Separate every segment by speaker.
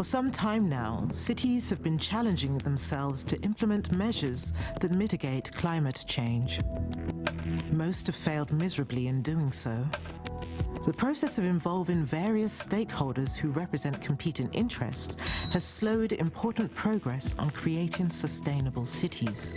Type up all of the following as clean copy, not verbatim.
Speaker 1: For some time now, cities have been challenging themselves to implement measures that mitigate climate change. Most have failed miserably in doing so. The process of involving various stakeholders who represent competing interests has slowed important progress on creating sustainable cities.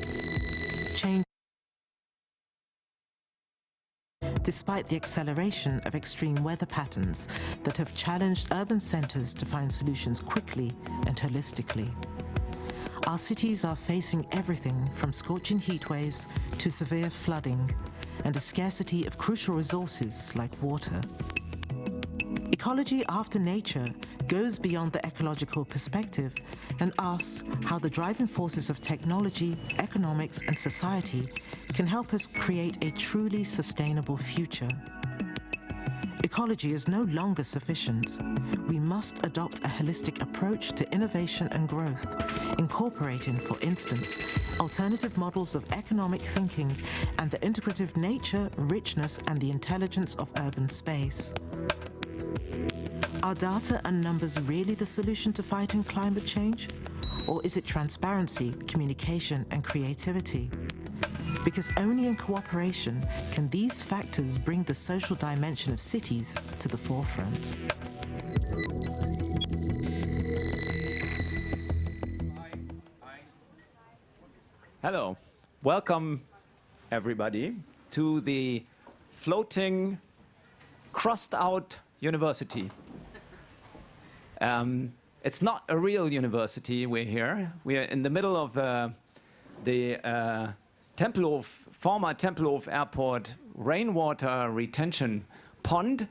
Speaker 1: Despite the acceleration of extreme weather patterns that have challenged urban centres to find solutions quickly and holistically. Our cities are facing everything from scorching heat waves to severe flooding and a scarcity of crucial resources like water. Ecology after nature goes beyond the ecological perspective and asks how the driving forces of technology, economics, and society can help us create a truly sustainable future. Ecology is no longer sufficient. We must adopt a holistic approach to innovation and growth, incorporating, for instance, alternative models of economic thinking and the integrative nature, richness, and the intelligence of urban space. Are data and numbers really the solution to fighting climate change? Or is it transparency, communication, and creativity? Because only in cooperation can these factors bring the social dimension of cities to the forefront.
Speaker 2: Hello, welcome everybody to the floating, crossed out university. It's not a real university, we're here. We are in the middle of the Tempelhof, former Tempelhof airport rainwater retention pond.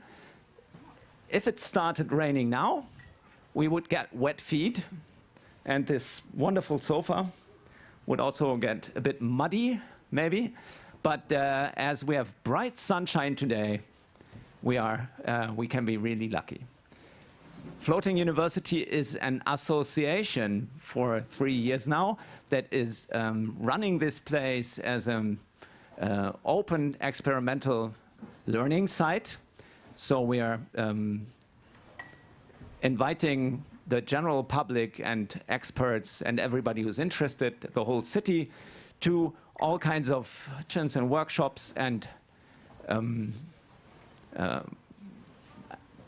Speaker 2: If it started raining now, we would get wet feet, and this wonderful sofa would also get a bit muddy, maybe. But as we have bright sunshine today, we can be really lucky. Floating University is an association for 3 years now that is running this place as an open experimental learning site. So we are inviting the general public and experts and everybody who's interested, the whole city, to all kinds of sessions and workshops and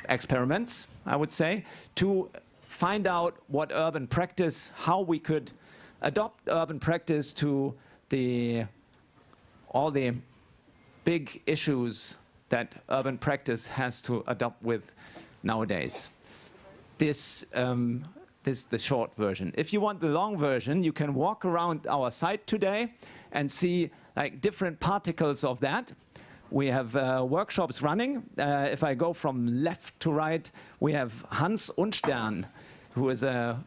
Speaker 2: experiments, I would say, to find out what urban practice, how we could adopt urban practice to all the big issues that urban practice has to adopt with nowadays. This is the short version. If you want the long version, you can walk around our site today and see like different particles of that. We have workshops running. If I go from left to right, we have Hans Unstern, who is a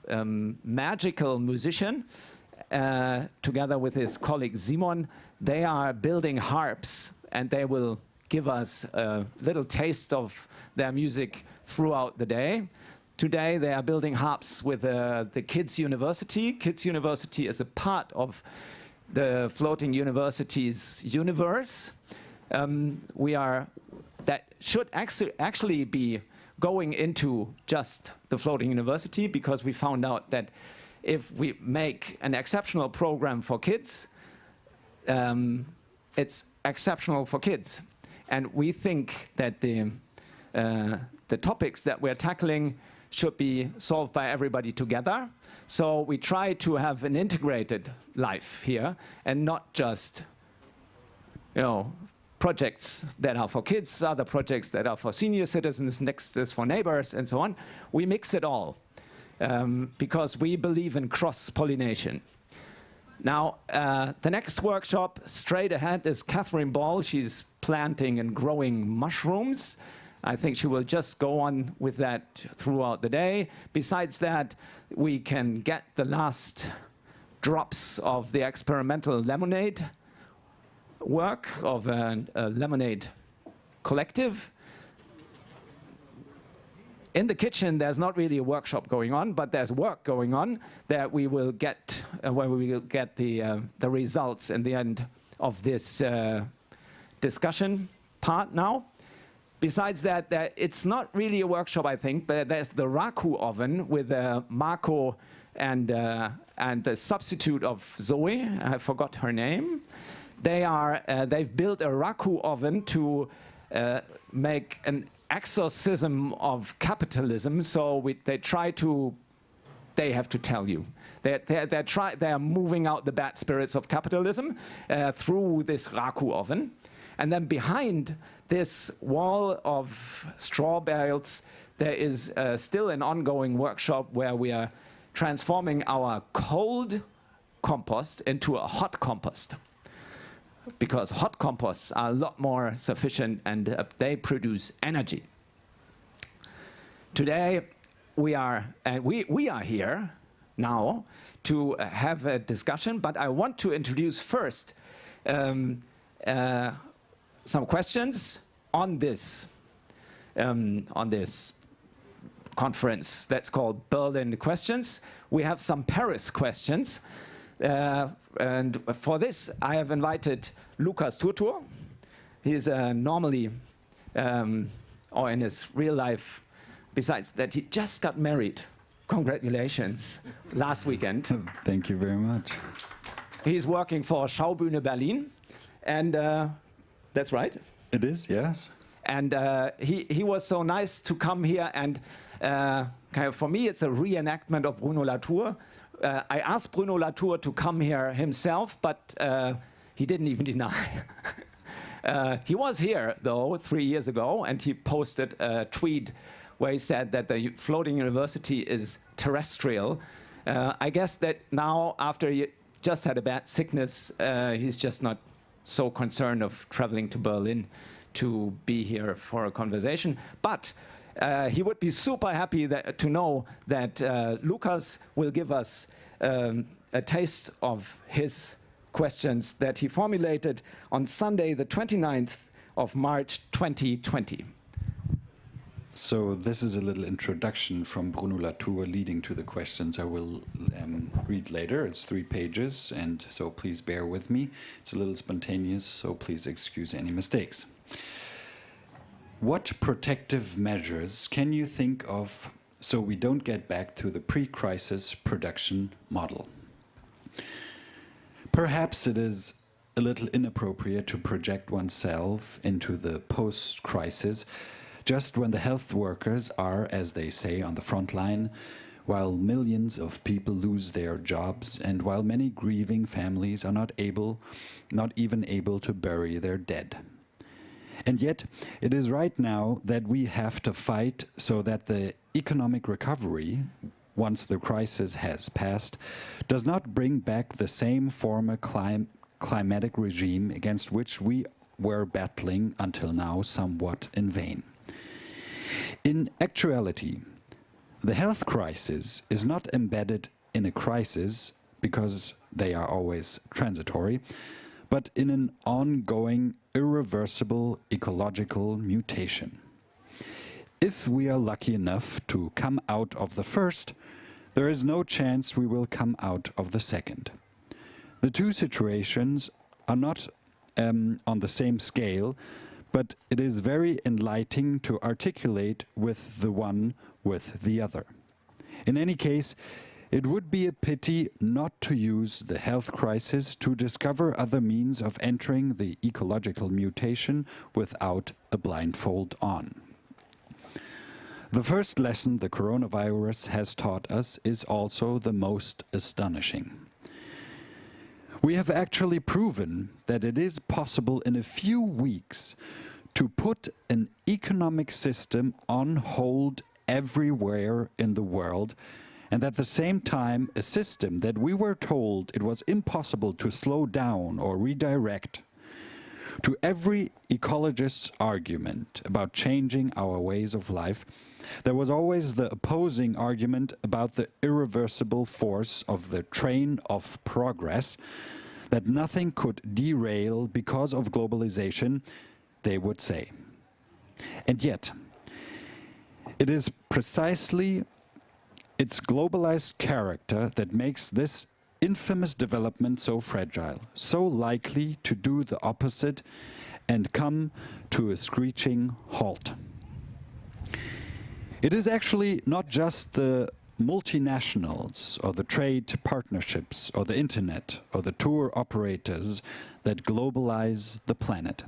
Speaker 2: magical musician, together with his colleague Simon. They are building harps, and they will give us a little taste of their music throughout the day. Today, they are building harps with the Kids University. Kids University is a part of the Floating University's universe. That should actually be going into just the Floating University, because we found out that if we make an exceptional program for kids, it's exceptional for kids. And we think that the topics that we're tackling should be solved by everybody together. So we try to have an integrated life here and not just, projects that are for kids, other projects that are for senior citizens, next is for neighbors, and so on. We mix it all because we believe in cross-pollination. Now, the next workshop straight ahead is Catherine Ball. She's planting and growing mushrooms. I think she will just go on with that throughout the day. Besides that, we can get the last drops of the experimental lemonade work of a lemonade collective. In the kitchen, there's not really a workshop going on, but there's work going on that we will get, where we will get the results in the end of this discussion part now. besides that, it's not really a workshop, I think, but there's the Raku oven with Marco and the substitute of Zoe. I forgot her name. They've built a Raku oven to make an exorcism of capitalism. So they have to tell you. They are moving out the bad spirits of capitalism through this Raku oven. And then behind this wall of straw bales, there is still an ongoing workshop where we are transforming our cold compost into a hot compost. Because hot composts are a lot more sufficient and they produce energy. Today, we are here now to have a discussion, but I want to introduce first some questions on this conference that's called Berlin Questions. We have some Paris questions, and for this I have invited Lukas Turtur. He's normally, or in his real life, besides that, he just got married. Congratulations, last weekend.
Speaker 3: Thank you very much.
Speaker 2: He's working for Schaubühne Berlin, and that's right?
Speaker 3: It is, yes.
Speaker 2: And he was so nice to come here, and kind of for me it's a reenactment of Bruno Latour. I asked Bruno Latour to come here himself, but he didn't even deny. He was here, though, 3 years ago, and he posted a tweet where he said that the floating university is terrestrial. I guess that now, after he just had a bad sickness, he's just not so concerned of traveling to Berlin to be here for a conversation. But he would be super happy to know that Lukas will give us a taste of his questions that he formulated on Sunday, the 29th of March, 2020.
Speaker 3: So this is a little introduction from Bruno Latour leading to the questions I will read later. It's 3 pages, and so please bear with me. It's a little spontaneous, so please excuse any mistakes. What protective measures can you think of so we don't get back to the pre-crisis production model? Perhaps it is a little inappropriate to project oneself into the post-crisis just when the health workers are, as they say, on the front line, while millions of people lose their jobs and while many grieving families are not even able to bury their dead. And yet, it is right now that we have to fight so that the economic recovery, once the crisis has passed, does not bring back the same former climatic regime against which we were battling until now somewhat in vain. In actuality, the health crisis is not embedded in a crisis because they are always transitory, but in an ongoing, irreversible ecological mutation. If we are lucky enough to come out of the first, there is no chance we will come out of the second. The two situations are not on the same scale, but it is very enlightening to articulate with the one with the other. In any case, it would be a pity not to use the health crisis to discover other means of entering the ecological mutation without a blindfold on. The first lesson the coronavirus has taught us is also the most astonishing. We have actually proven that it is possible in a few weeks to put an economic system on hold everywhere in the world, and at the same time a system that we were told it was impossible to slow down or redirect. To every ecologist's argument about changing our ways of life, there was always the opposing argument about the irreversible force of the train of progress, that nothing could derail because of globalization, they would say. And yet, it is precisely its globalized character that makes this infamous development so fragile, so likely to do the opposite, and come to a screeching halt. It is actually not just the multinationals or the trade partnerships or the internet or the tour operators that globalize the planet.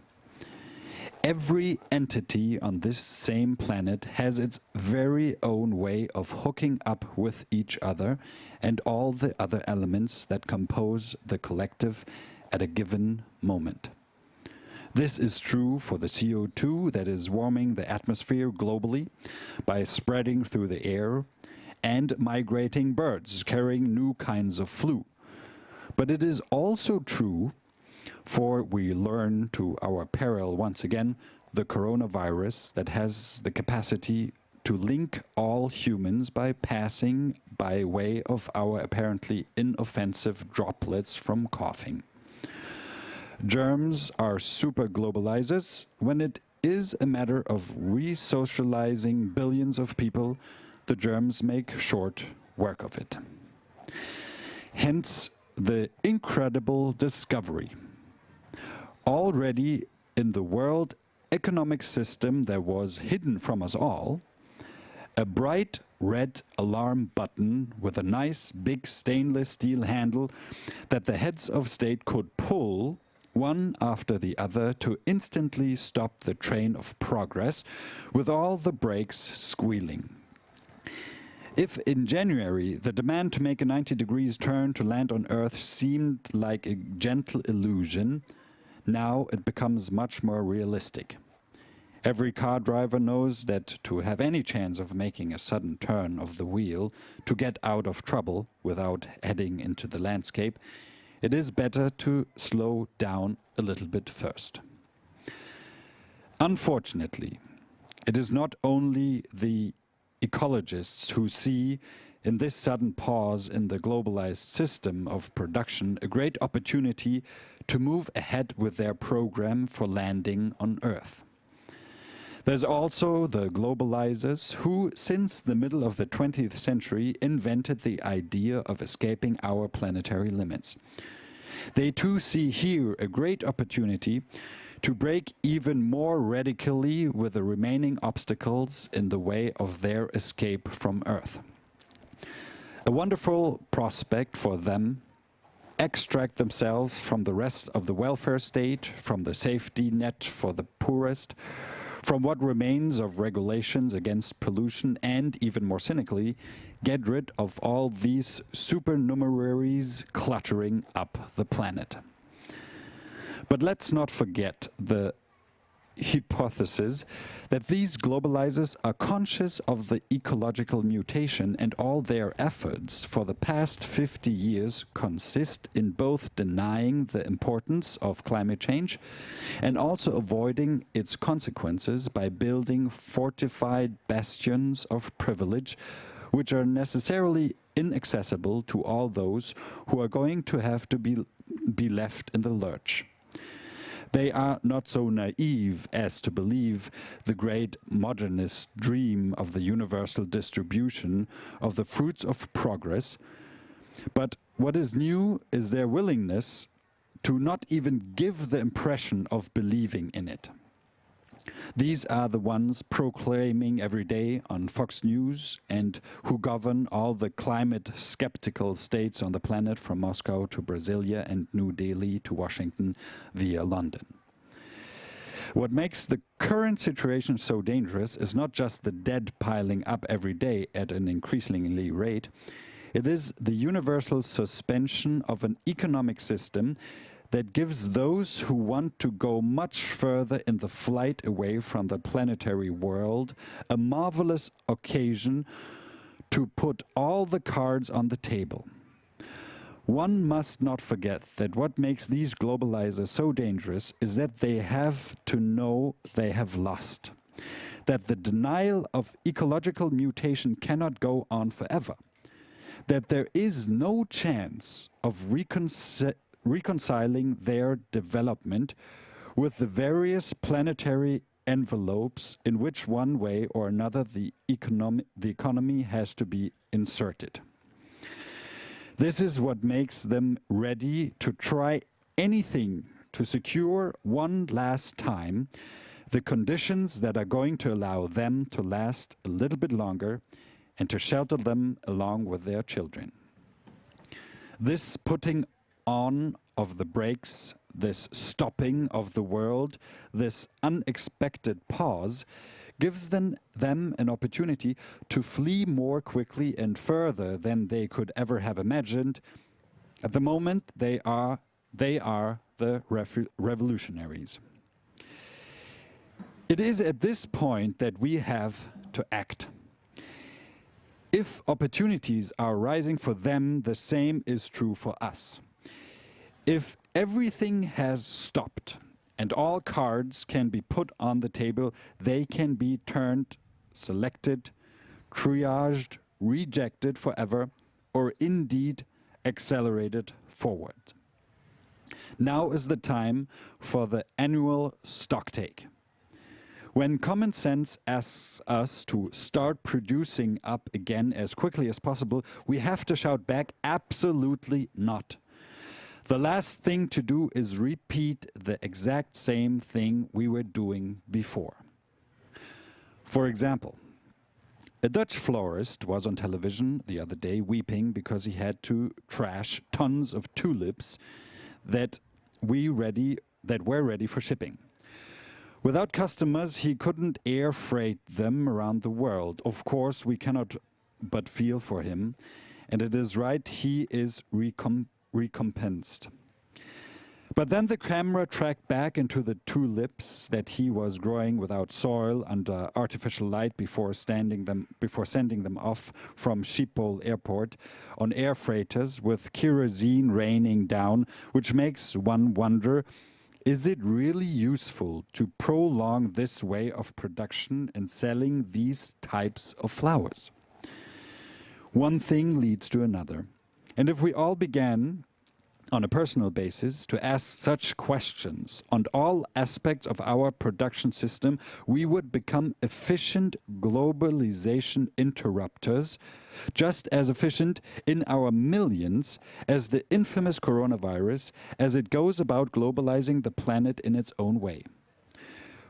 Speaker 3: Every entity on this same planet has its very own way of hooking up with each other and all the other elements that compose the collective at a given moment. This is true for the CO2 that is warming the atmosphere globally by spreading through the air and migrating birds carrying new kinds of flu. But it is also true for, we learn to our peril once again, the coronavirus that has the capacity to link all humans by passing by way of our apparently inoffensive droplets from coughing. Germs are super globalizers. When it is a matter of re-socializing billions of people, the germs make short work of it. Hence the incredible discovery. Already in the world economic system that was hidden from us all, a bright red alarm button with a nice big stainless steel handle that the heads of state could pull one after the other to instantly stop the train of progress with all the brakes squealing. If in January the demand to make a 90 degrees turn to land on Earth seemed like a gentle illusion, now it becomes much more realistic. Every car driver knows that to have any chance of making a sudden turn of the wheel to get out of trouble without heading into the landscape, it is better to slow down a little bit first. Unfortunately, it is not only the ecologists who see in this sudden pause in the globalized system of production a great opportunity to move ahead with their program for landing on Earth. There's also the globalizers who, since the middle of the 20th century, invented the idea of escaping our planetary limits. They too see here a great opportunity to break even more radically with the remaining obstacles in the way of their escape from Earth. A wonderful prospect for them: extract themselves from the rest of the welfare state, from the safety net for the poorest, from what remains of regulations against pollution, and, even more cynically, get rid of all these supernumeraries cluttering up the planet. But let's not forget the hypothesis that these globalizers are conscious of the ecological mutation, and all their efforts for the past 50 years consist in both denying the importance of climate change and also avoiding its consequences by building fortified bastions of privilege which are necessarily inaccessible to all those who are going to have to be left in the lurch. They are not so naive as to believe the great modernist dream of the universal distribution of the fruits of progress, but what is new is their willingness to not even give the impression of believing in it. These are the ones proclaiming every day on Fox News and who govern all the climate-skeptical states on the planet, from Moscow to Brasilia and New Delhi to Washington via London. What makes the current situation so dangerous is not just the dead piling up every day at an increasingly rate. It is the universal suspension of an economic system that gives those who want to go much further in the flight away from the planetary world a marvelous occasion to put all the cards on the table. One must not forget that what makes these globalizers so dangerous is that they have to know they have lost, that the denial of ecological mutation cannot go on forever, that there is no chance of reconciling their development with the various planetary envelopes in which one way or another the economy has to be inserted. This is what makes them ready to try anything to secure one last time the conditions that are going to allow them to last a little bit longer and to shelter them along with their children. This putting on of the brakes, this stopping of the world, this unexpected pause, gives them an opportunity to flee more quickly and further than they could ever have imagined. At the moment, they are the revolutionaries. It is at this point that we have to act. If opportunities are rising for them, the same is true for us. If everything has stopped and all cards can be put on the table, they can be turned, selected, triaged, rejected forever, or indeed accelerated forward. Now is the time for the annual stocktake. When common sense asks us to start producing up again as quickly as possible, we have to shout back, absolutely not. The last thing to do is repeat the exact same thing we were doing before. For example, a Dutch florist was on television the other day weeping because he had to trash tons of tulips that were ready for shipping. Without customers, he couldn't air freight them around the world. Of course, we cannot but feel for him, and it is right he is recompensed. But then the camera tracked back into the tulips that he was growing without soil under artificial light before sending them off from Schiphol Airport on air freighters with kerosene raining down, which makes one wonder, is it really useful to prolong this way of production and selling these types of flowers? One thing leads to another. And if we all began on a personal basis to ask such questions on all aspects of our production system, we would become efficient globalization interrupters, just as efficient in our millions as the infamous coronavirus, as it goes about globalizing the planet in its own way.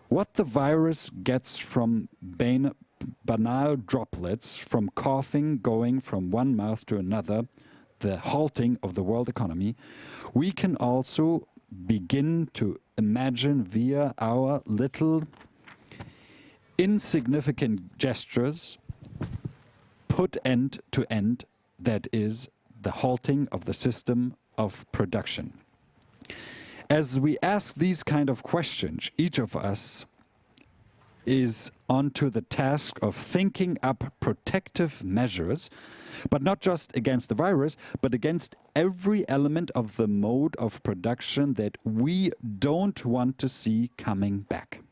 Speaker 3: What the virus gets from banal droplets, from coughing going from one mouth to another, the halting of the world economy, we can also begin to imagine via our little insignificant gestures put end to end, that is, the halting of the system of production. As we ask these kind of questions, each of us is onto the task of thinking up protective measures, but not just against the virus, but against every element of the mode of production that we don't want to see coming back.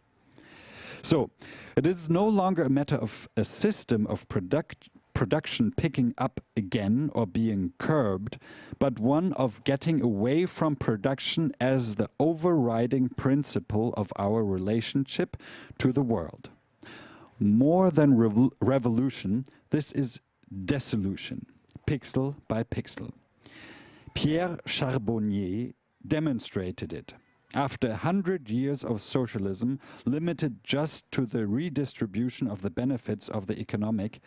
Speaker 3: So, it is no longer a matter of a system of production picking up again or being curbed, but one of getting away from production as the overriding principle of our relationship to the world. More than revolution, this is dissolution, pixel by pixel. Pierre Charbonnier demonstrated it. After 100 years of socialism, limited just to the redistribution of the benefits of the economy,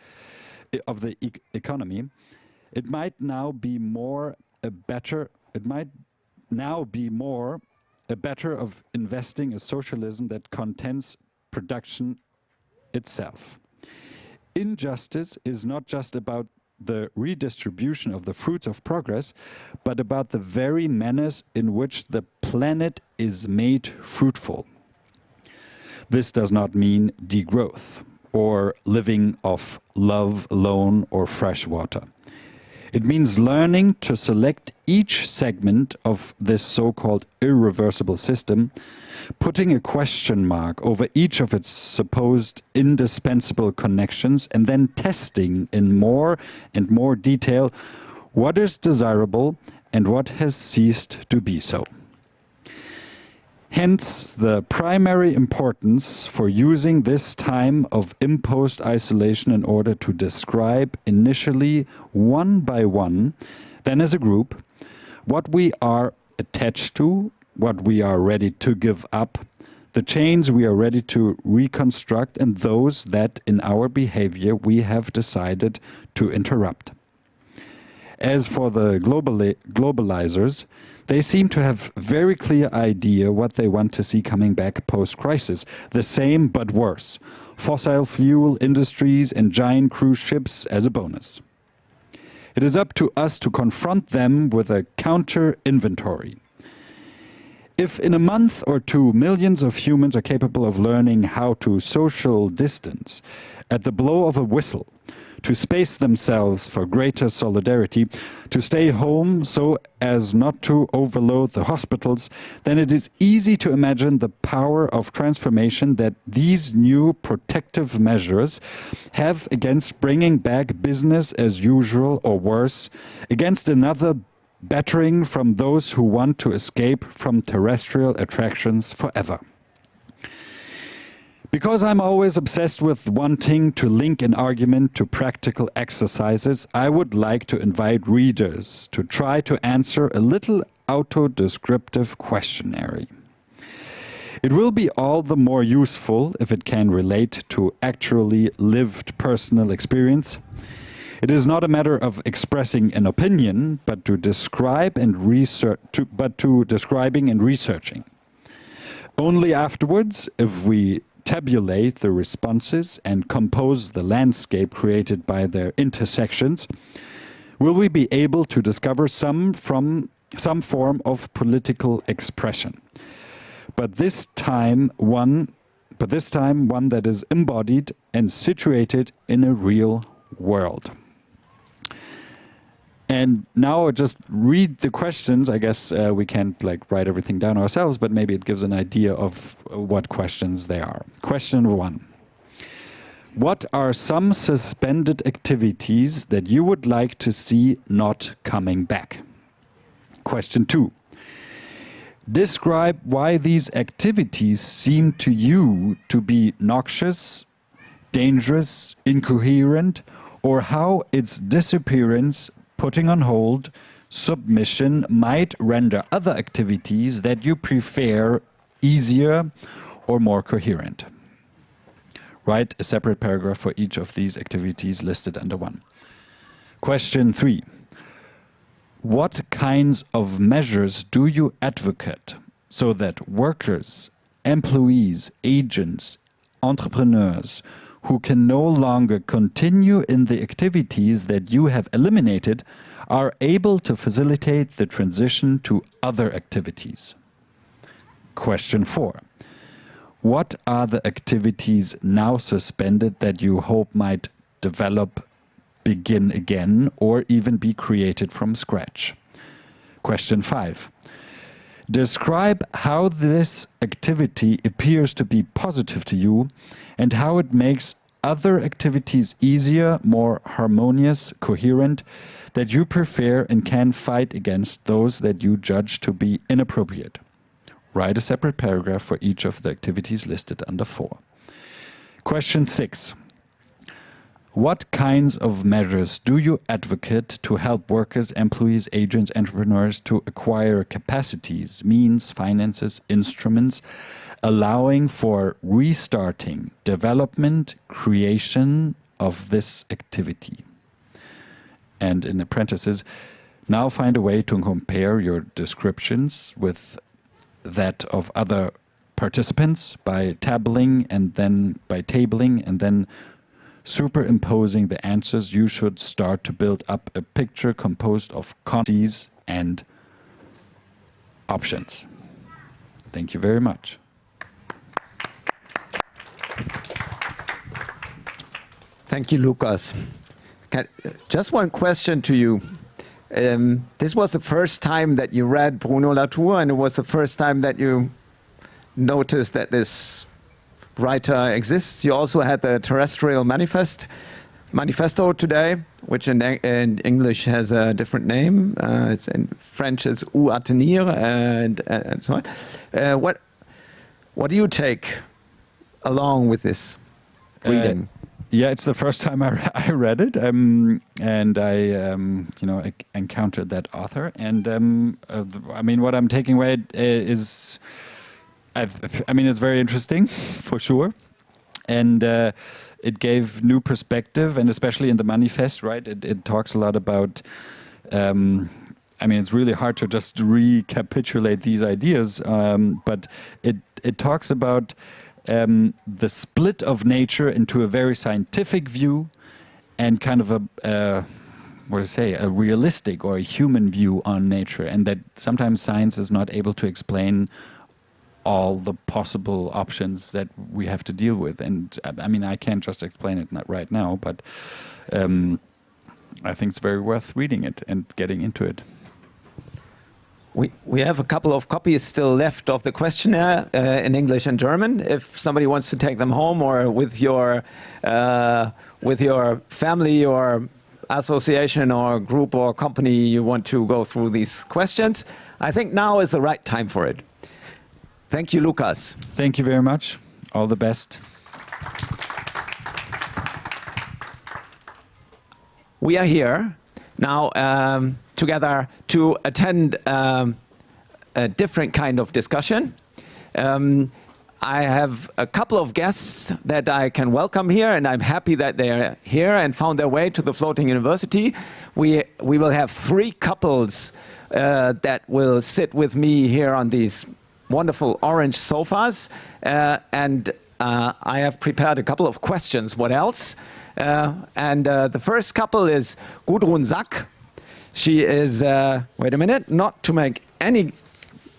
Speaker 3: it might now be more a better of investing a socialism that contents production itself. Injustice is not just about the redistribution of the fruits of progress, but about the very manners in which the planet is made fruitful. This does not mean degrowth or living off love alone or fresh water. It means learning to select each segment of this so-called irreversible system, putting a question mark over each of its supposed indispensable connections, and then testing in more and more detail what is desirable and what has ceased to be so. Hence, the primary importance for using this time of imposed isolation in order to describe initially one by one, then as a group, what we are attached to, what we are ready to give up, the chains we are ready to reconstruct, and those that in our behavior we have decided to interrupt. As for the globalizers, they seem to have very clear idea what they want to see coming back post-crisis. The same but worse. Fossil fuel industries and giant cruise ships as a bonus. It is up to us to confront them with a counter-inventory. If in a month or two millions of humans are capable of learning how to social distance at the blow of a whistle, to space themselves for greater solidarity, to stay home so as not to overload the hospitals, then it is easy to imagine the power of transformation that these new protective measures have against bringing back business as usual or worse, against another battering from those who want to escape from terrestrial attractions forever. Because I'm always obsessed with wanting to link an argument to practical exercises, I would like to invite readers to try to answer a little auto-descriptive questionnaire. It will be all the more useful if it can relate to actually lived personal experience. It is not a matter of expressing an opinion, but to describe and describing and researching. Only afterwards, if we tabulate the responses and compose the landscape created by their intersections, will we be able to discover some form of political expression. But this time one that is embodied and situated in a real world. And now just read the questions. I guess we can't write everything down ourselves, but maybe it gives an idea of what questions they are. Question number 1. What are some suspended activities that you would like to see not coming back? Question 2. Describe why these activities seem to you to be noxious, dangerous, incoherent, or how its disappearance, putting on hold, submission might render other activities that you prefer easier or more coherent. Write a separate paragraph for each of these activities listed under 1. Question 3. What kinds of measures do you advocate so that workers, employees, agents, entrepreneurs who can no longer continue in the activities that you have eliminated are able to facilitate the transition to other activities? Question 4. What are the activities now suspended that you hope might develop, begin again, or even be created from scratch? Question 5. Describe how this activity appears to be positive to you and how it makes other activities easier, more harmonious, coherent, that you prefer and can fight against those that you judge to be inappropriate. Write a separate paragraph for each of the activities listed under 4. Question 6. What kinds of measures do you advocate to help workers, employees, agents, entrepreneurs to acquire capacities, means, finances, instruments, allowing for restarting, development, creation of this activity? And in the parentheses, now find a way to compare your descriptions with that of other participants by tabling and then superimposing the answers. You should start to build up a picture composed of context and options. Thank you very much.
Speaker 2: Thank you, Lucas. Just one question to you. This was the first time that you read Bruno Latour, and it was the first time that you noticed that this writer exists. You also had the Terrestrial Manifesto today, which in English has a different name. It's in French, it's Ou à tenir, and so on. What do you take along with this reading?
Speaker 3: Yeah, it's the first time I read it, and I encountered that author, and I mean, what I'm taking away is, I mean, it's very interesting for sure, and it gave new perspective, and especially in the manifest, right? It talks a lot about. I mean, it's really hard to just recapitulate these ideas, but it talks about. The split of nature into a very scientific view and kind of a realistic or a human view on nature, and that sometimes science is not able to explain all the possible options that we have to deal with. And I mean, I can't just explain it right now, but I think it's very worth reading it and getting into it.
Speaker 2: We have a couple of copies still left of the questionnaire in English and German. If somebody wants to take them home, or with your family or association or group or company, you want to go through these questions, I think now is the right time for it. Thank you, Lukas.
Speaker 3: Thank you very much. All the best.
Speaker 2: We are here now together to attend a different kind of discussion. I have a couple of guests that I can welcome here, and I'm happy that they're here and found their way to the Floating University. We will have 3 couples that will sit with me here on these wonderful orange sofas, and I have prepared a couple of questions. What else? The first couple is Gudrun Sack. She is, wait a minute, not to make any,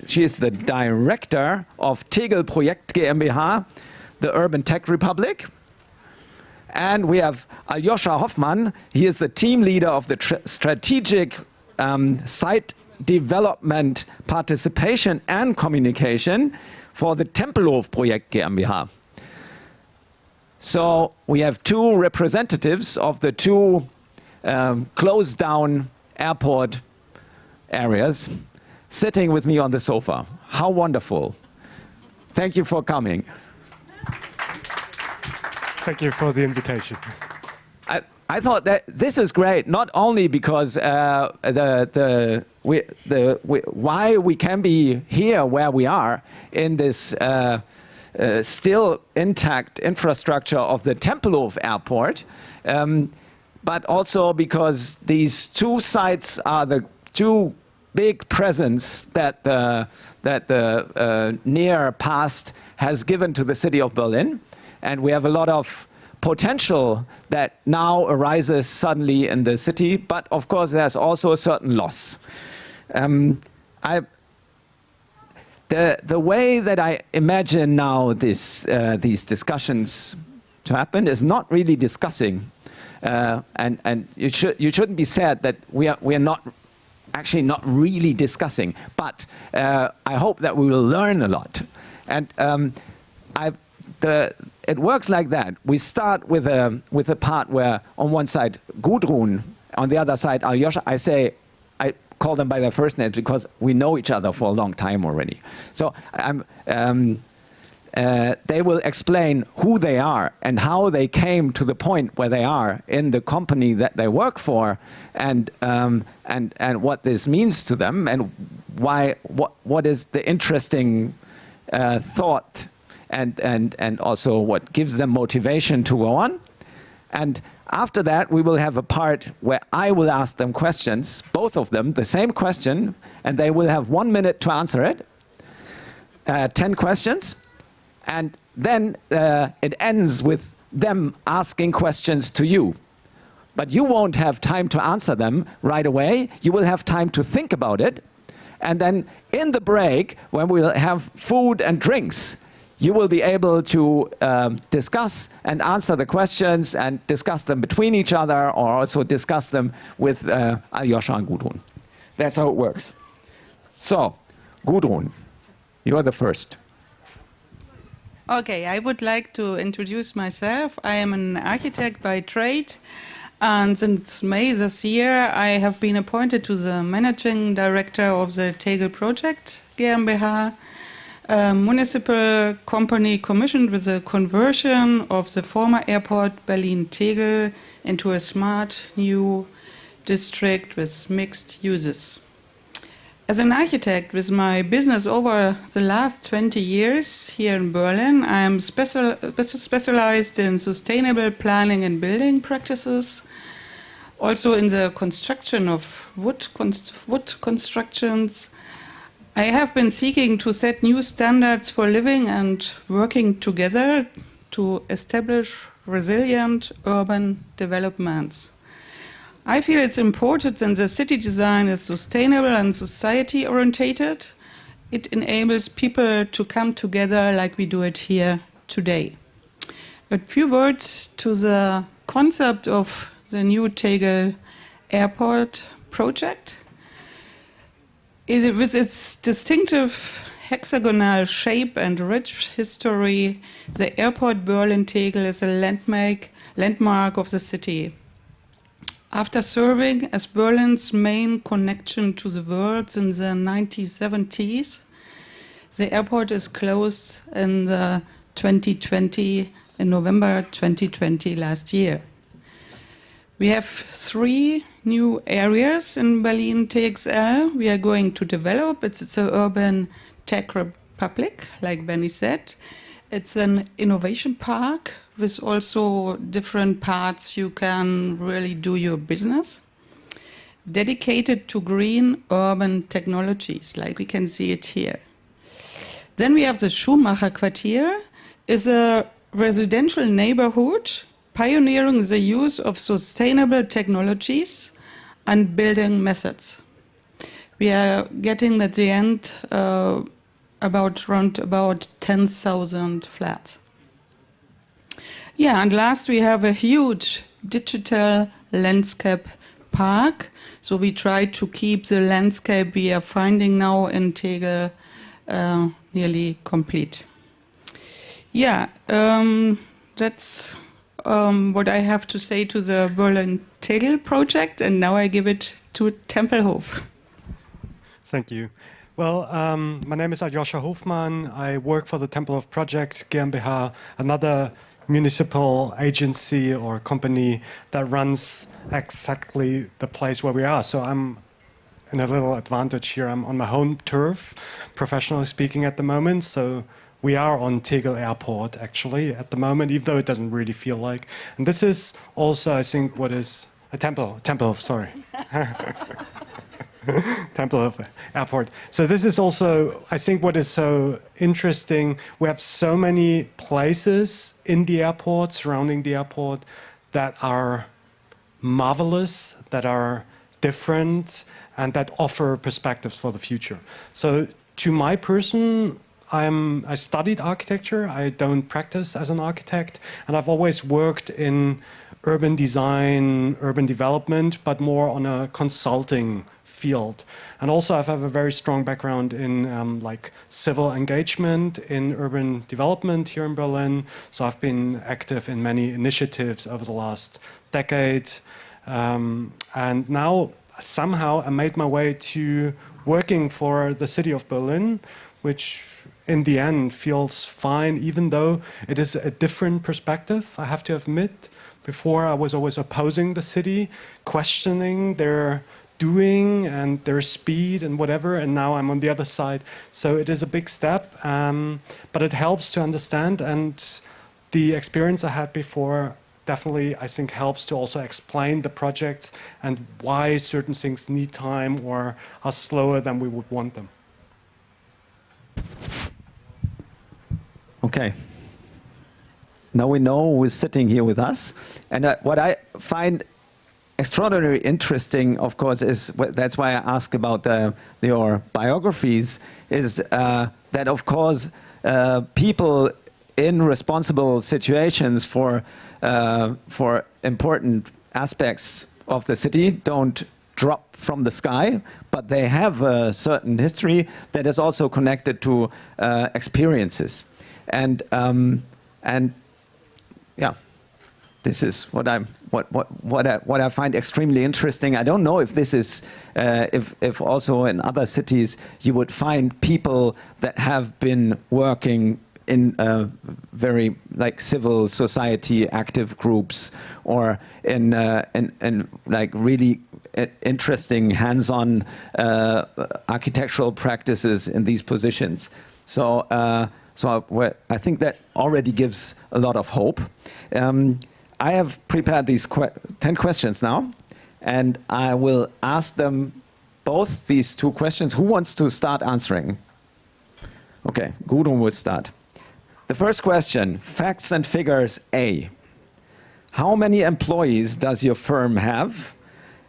Speaker 2: she is the director of Tegel Projekt GmbH, the Urban Tech Republic. And we have Aljoscha Hoffmann. He is the team leader of the strategic site development, participation and communication for the Tempelhof Projekt GmbH. So we have 2 representatives of the 2 closed down airport areas sitting with me on the sofa. How wonderful. Thank you for coming.
Speaker 4: Thank you for the invitation.
Speaker 2: I thought that this is great, not only because why we can be here where we are in this still intact infrastructure of the Tempelhof airport, but also because these 2 sites are the 2 big presents that the near past has given to the city of Berlin. And we have a lot of potential that now arises suddenly in the city, but of course there's also a certain loss. The way that I imagine now these discussions to happen is not really discussing, and you shouldn't be sad that we are not actually not really discussing, but I hope that we will learn a lot. And it works like that. We start with a part where on one side Gudrun, on the other side Aljoscha. I call them by their first names because we know each other for a long time already. So they will explain who they are and how they came to the point where they are in the company that they work for, and what this means to them, and what is the interesting thought, and also what gives them motivation to go on. And after that, we will have a part where I will ask them questions, both of them, the same question, and they will have 1 minute to answer it, 10 questions. And then it ends with them asking questions to you. But you won't have time to answer them right away. You will have time to think about it. And then in the break, when we'll have food and drinks, you will be able to discuss and answer the questions and discuss them between each other, or also discuss them with Aljoscha and Gudrun. That's how it works. So, Gudrun, you're the first.
Speaker 5: Okay, I would like to introduce myself. I am an architect by trade, and since May this year, I have been appointed to the managing director of the Tegel Projekt GmbH. a municipal company commissioned with the conversion of the former airport Berlin-Tegel into a smart new district with mixed uses. As an architect with my business over the last 20 years here in Berlin, I am specialized in sustainable planning and building practices, also in the construction of wood constructions. I have been seeking to set new standards for living and working together to establish resilient urban developments. I feel it's important that the city design is sustainable and society-orientated. It enables people to come together like we do it here today. A few words to the concept of the new Tegel Airport project. With its distinctive hexagonal shape and rich history, the airport Berlin-Tegel is a landmark of the city. After serving as Berlin's main connection to the world in the 1970s, the airport is closed in November 2020 last year. We have 3 new areas in Berlin-Tegel we are going to develop. It's an urban tech republic, like Benny said. It's an innovation park with also different parts you can really do your business. Dedicated to green urban technologies, like we can see it here. Then we have the Schumacher Quartier, is a residential neighborhood pioneering the use of sustainable technologies and building methods. We are getting at the end around about 10,000 flats. Yeah, and last we have a huge digital landscape park. So we try to keep the landscape we are finding now in Tegel nearly complete. Yeah, that's what I have to say to the Berlin-Tegel project, and now I give it to Tempelhof.
Speaker 4: Thank you. Well, my name is Aljoscha Hoffmann. I work for the Tempelhof Projekt GmbH, another municipal agency or company that runs exactly the place where we are. So I'm in a little advantage here. I'm on my home turf, professionally speaking, at the moment. So we are on Tegel Airport, actually, at the moment, even though it doesn't really feel like. And this is also, I think, what is a Tempelhof, sorry. Tempelhof Airport. So this is also, I think, what is so interesting. We have so many places in the airport, surrounding the airport, that are marvelous, that are different, and that offer perspectives for the future. So to my person, I studied architecture. I don't practice as an architect, and I've always worked in urban design, urban development, but more on a consulting field. And also I have a very strong background in like civil engagement in urban development here in Berlin. So I've been active in many initiatives over the last decade. And now somehow I made my way to working for the city of Berlin, which in the end feels fine, even though it is a different perspective, I have to admit. Before I was always opposing the city, questioning their doing and their speed and whatever, and now I'm on the other side. So it is a big step, but it helps to understand, and the experience I had before definitely, I think, helps to also explain the projects and why certain things need time or are slower than we would want them.
Speaker 2: Okay. Now we know who's sitting here with us. And what I find extraordinarily interesting, of course, is that's why I ask about your biographies, is that, of course, people in responsible situations for important aspects of the city don't drop from the sky, but they have a certain history that is also connected to experiences. And yeah, this is what I find extremely interesting. I don't know if this is if also in other cities you would find people that have been working in very like civil society active groups, or in like really interesting hands-on architectural practices in these positions. So I think that already gives a lot of hope. I have prepared these 10 questions now, and I will ask them both these 2 questions. Who wants to start answering? Okay, Gudrun will start. The first question, facts and figures A. How many employees does your firm have?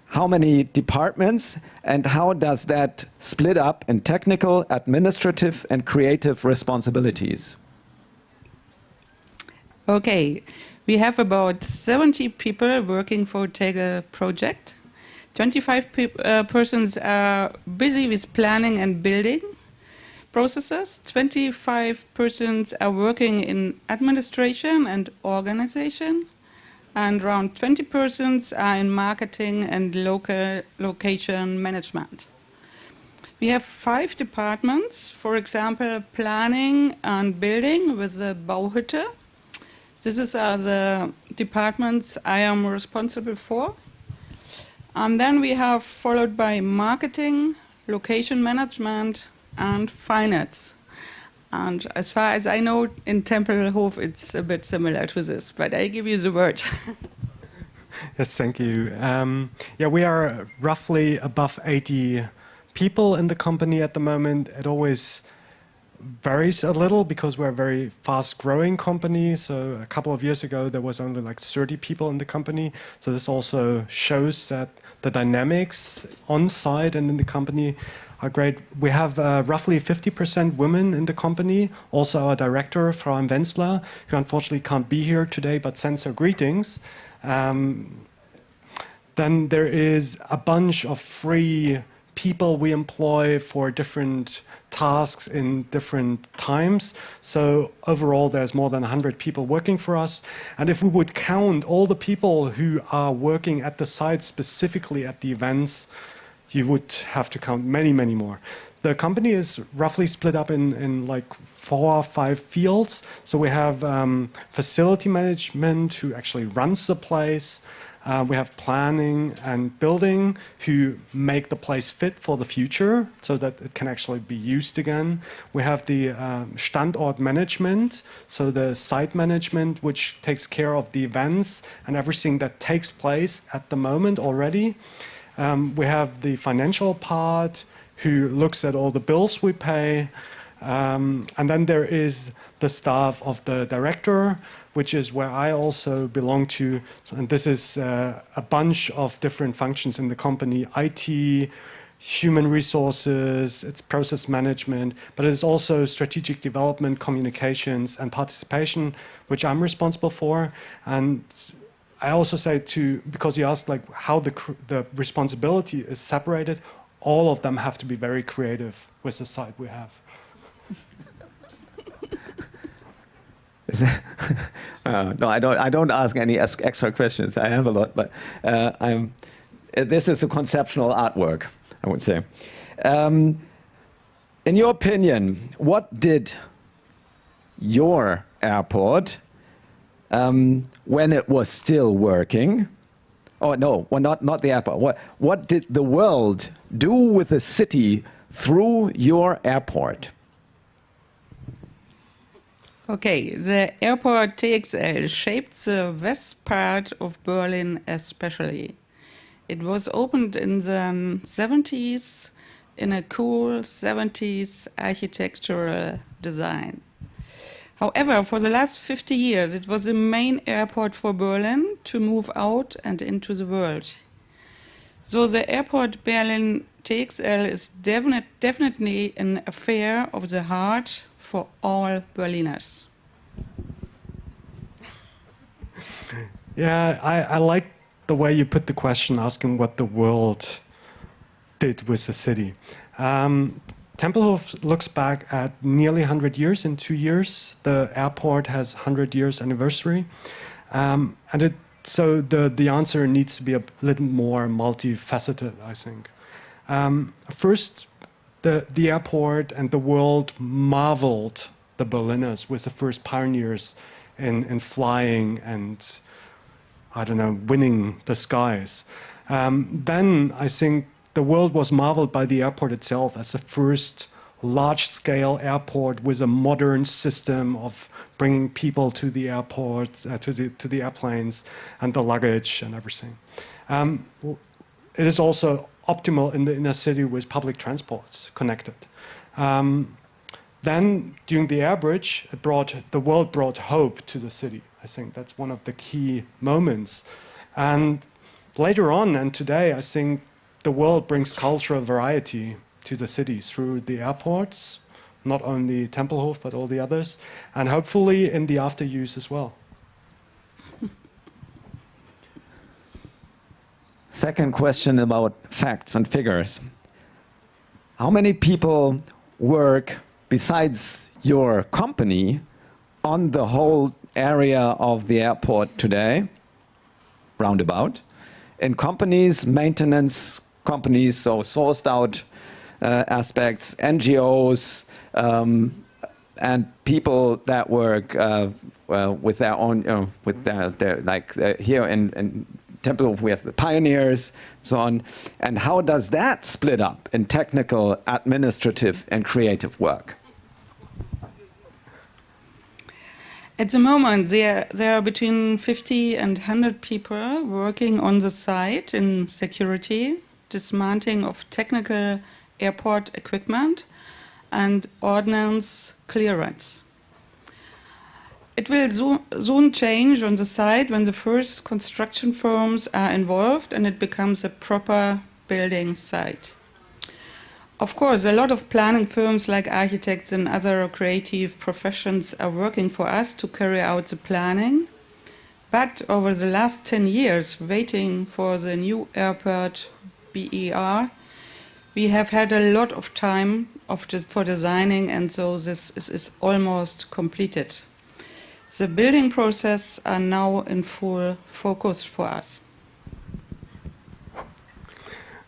Speaker 2: How many departments? And how does that split up in technical, administrative, and creative responsibilities?
Speaker 5: Okay, we have about 70 people working for Tegel Projekt. 25 persons are busy with planning and building processes. 25 persons are working in administration and organization. And around 20 persons are in marketing and location management. We have 5 departments, for example, planning and building with the Bauhütte. These are the departments I am responsible for. And then we have followed by marketing, location management, and finance. And as far as I know, in Tempelhof, it's a bit similar to this, but I give you the word.
Speaker 4: Yes, thank you. Yeah, we are roughly above 80 people in the company at the moment. It always varies a little because we're a very fast-growing company. So a couple of years ago, there was only like 30 people in the company. So this also shows that the dynamics on site and in the company are great. We have roughly 50% women in the company. Also our director, Frau Wenzler, who unfortunately can't be here today, but sends her greetings. Then there is a bunch of free people we employ for different tasks in different times. So overall, there's more than 100 people working for us. And if we would count all the people who are working at the site, specifically at the events, you would have to count many, many more. The company is roughly split up in like 4 or 5 fields. So we have facility management, who actually runs the place. We have planning and building, who make the place fit for the future so that it can actually be used again. We have the Standort management, so the site management, which takes care of the events and everything that takes place at the moment already. We have the financial part, who looks at all the bills we pay. And then there is the staff of the director, which is where I also belong to. And this is a bunch of different functions in the company: IT, human resources, it's process management, but it's also strategic development, communications, and participation, which I'm responsible for. And I also say because you asked like how the responsibility is separated, all of them have to be very creative with the site we have.
Speaker 2: No, I don't ask any extra questions. I have a lot, but this is a conceptual artwork, I would say. In your opinion, what did your airport, when it was still working? Oh no, well, not the airport. What did the world do with the city through your airport?
Speaker 5: Okay, the airport TXL shaped the west part of Berlin especially. It was opened in the 70s in a cool 70s architectural design. However, for the last 50 years, it was the main airport for Berlin to move out and into the world. So the airport Berlin TXL is definitely an affair of the heart for all Berliners.
Speaker 4: Yeah, I like the way you put the question, asking what the world did with the city. Tempelhof looks back at nearly 100 years in 2 years. The airport has 100 years anniversary. And it so the answer needs to be a little more multifaceted, I think. First, the airport and the world marveled the Berliners with the first pioneers in flying and, I don't know, winning the skies. Then I think the world was marveled by the airport itself as the first large-scale airport with a modern system of bringing people to the airport, to the airplanes, and the luggage and everything. It is also optimal in the inner city with public transports connected. Then, during the air bridge, the world brought hope to the city. I think that's one of the key moments. And later on, and today, I think the world brings cultural variety to the cities through the airports, not only Tempelhof, but all the others, and hopefully in the after use as well.
Speaker 2: Second question about facts and figures. How many people work besides your company on the whole area of the airport today, roundabout, in companies, maintenance companies, so sourced out aspects, NGOs, and people that work with their own, with their like here in Tempelhof we have the pioneers, so on. And how does that split up in technical, administrative, and creative work?
Speaker 5: At the moment, there are between 50 and 100 people working on the site in security, dismantling of technical airport equipment, and ordnance clearance. It will soon change on the site when the first construction firms are involved and it becomes a proper building site. Of course, a lot of planning firms like architects and other creative professions are working for us to carry out the planning. But over the last 10 years, waiting for the new airport BER, we have had a lot of time for designing, and so this is almost completed. The building process are now in full focus for us.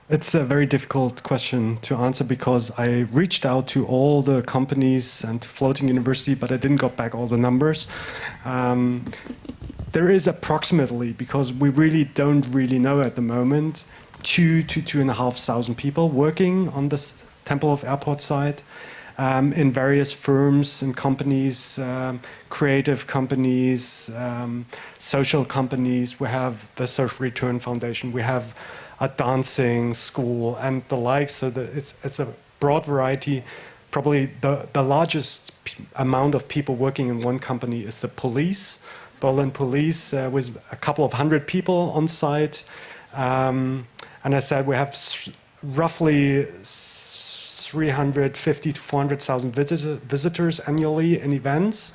Speaker 4: It's a very difficult question to answer because I reached out to all the companies and to Floating University, but I didn't got back all the numbers. There is approximately, because we really don't really know at the moment, 2,000 to 2,500 people working on this Tempelhof airport site in various firms and companies, creative companies, social companies. We have the Social Return Foundation. We have a dancing school and the like. So it's a broad variety. Probably the largest amount of people working in one company is the police, Berlin police, with a couple of hundred people on site. And I said we have roughly 350 to 400,000 visitors annually in events.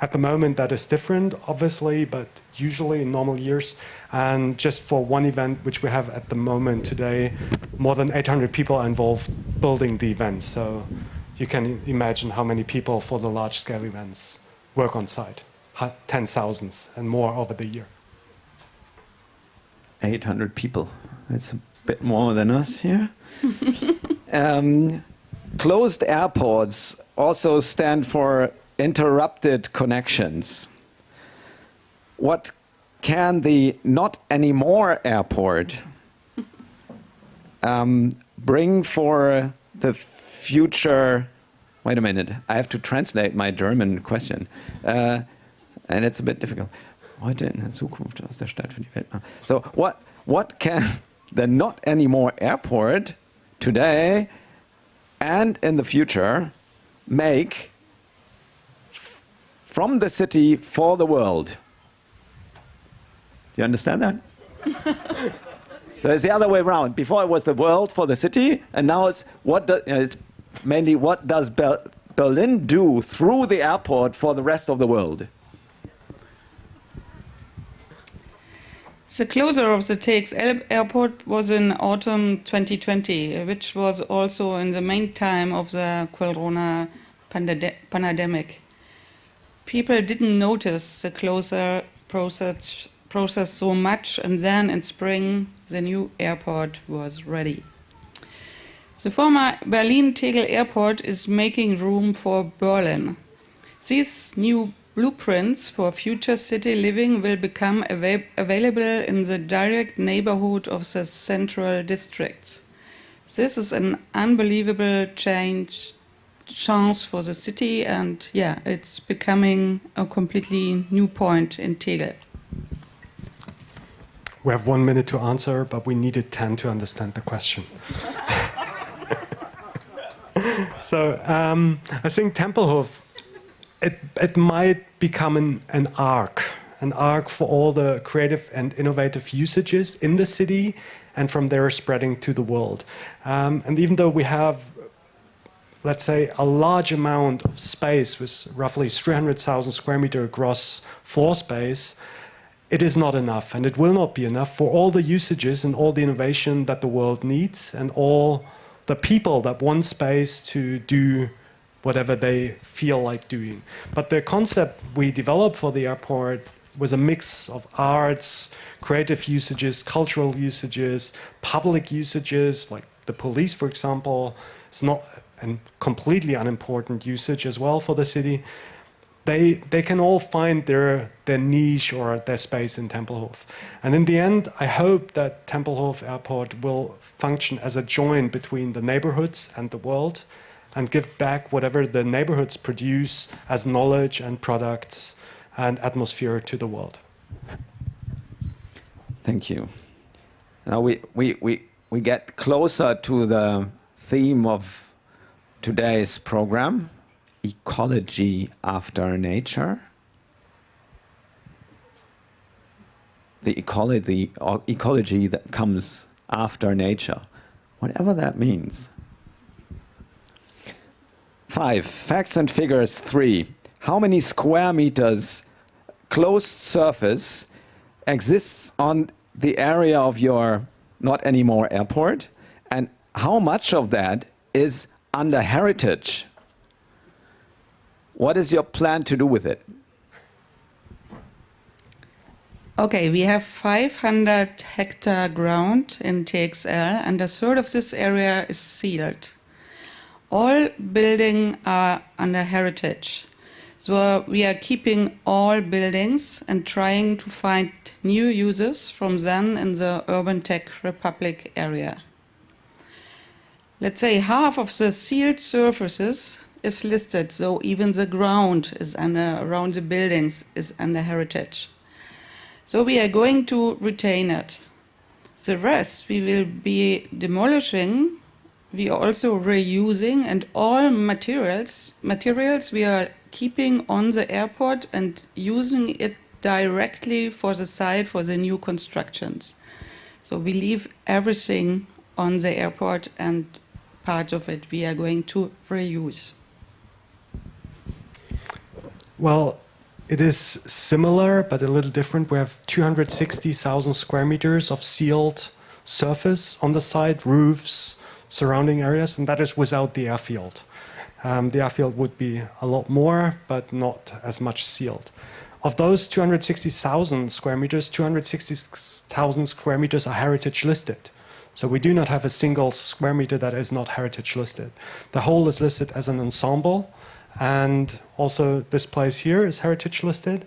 Speaker 4: At the moment, that is different, obviously, but usually in normal years. And just for one event, which we have at the moment today, more than 800 people are involved building the events. So you can imagine how many people for the large-scale events work on site. 10,000 and more over the year.
Speaker 2: 800 people. That's a bit more than us here. Closed airports also stand for interrupted connections. What can the not anymore airport bring for the future? Wait a minute, I have to translate my German question. And it's a bit difficult. Heute in der Zukunft aus der Stadt für die Welt. So what can the not anymore airport today and in the future make from the city for the world? You understand that? It's the other way around. Before it was the world for the city, and now it's it's mainly what does Berlin do through the airport for the rest of the world?
Speaker 5: The closure of the Tegel airport was in autumn 2020, which was also in the main time of the corona pandemic. People didn't notice the closure process so much, and then in spring the new airport was ready. The former Berlin-Tegel airport is making room for Berlin. These new blueprints for future city living will become available in the direct neighborhood of the central districts. This is an unbelievable chance for the city, and yeah, it's becoming a completely new point in Tegel.
Speaker 4: We have 1 minute to answer, but we needed 10 to understand the question. So I think Tempelhof, it might become an arc for all the creative and innovative usages in the city, and from there spreading to the world. And even though we have, let's say, a large amount of space with roughly 300,000 square meter gross floor space, it is not enough, and it will not be enough for all the usages and all the innovation that the world needs, and all the people that want space to do whatever they feel like doing. But the concept we developed for the airport was a mix of arts, creative usages, cultural usages, public usages, like the police, for example. It's not a completely unimportant usage as well for the city. They can all find their niche or their space in Tempelhof. And in the end, I hope that Tempelhof Airport will function as a joint between the neighborhoods and the world, and give back whatever the neighborhoods produce as knowledge and products and atmosphere to the world.
Speaker 2: Thank you. Now we get closer to the theme of today's program, ecology after nature. The ecology that comes after nature, whatever that means. 5, facts and figures. 3, how many square meters closed surface exists on the area of your not anymore airport, and how much of that is under heritage? What is your plan to do with it?
Speaker 5: Okay, we have 500 hectare ground in TXL, and a third of this area is sealed. All buildings are under heritage. So we are keeping all buildings and trying to find new uses from them in the Urban Tech Republic area. Let's say half of the sealed surfaces is listed, so even the ground is around the buildings is under heritage. So we are going to retain it. The rest we will be demolishing, we are also reusing, and all materials we are keeping on the airport and using it directly for the site for the new constructions. So we leave everything on the airport, and part of it we are going to reuse.
Speaker 4: Well, it is similar, but a little different. We have 260,000 square meters of sealed surface on the site, roofs, surrounding areas, and that is without the airfield. The airfield would be a lot more, but not as much sealed. Of those 260,000 square meters, 260,000 square meters are heritage listed. So we do not have a single square meter that is not heritage listed. The whole is listed as an ensemble, and also this place here is heritage listed.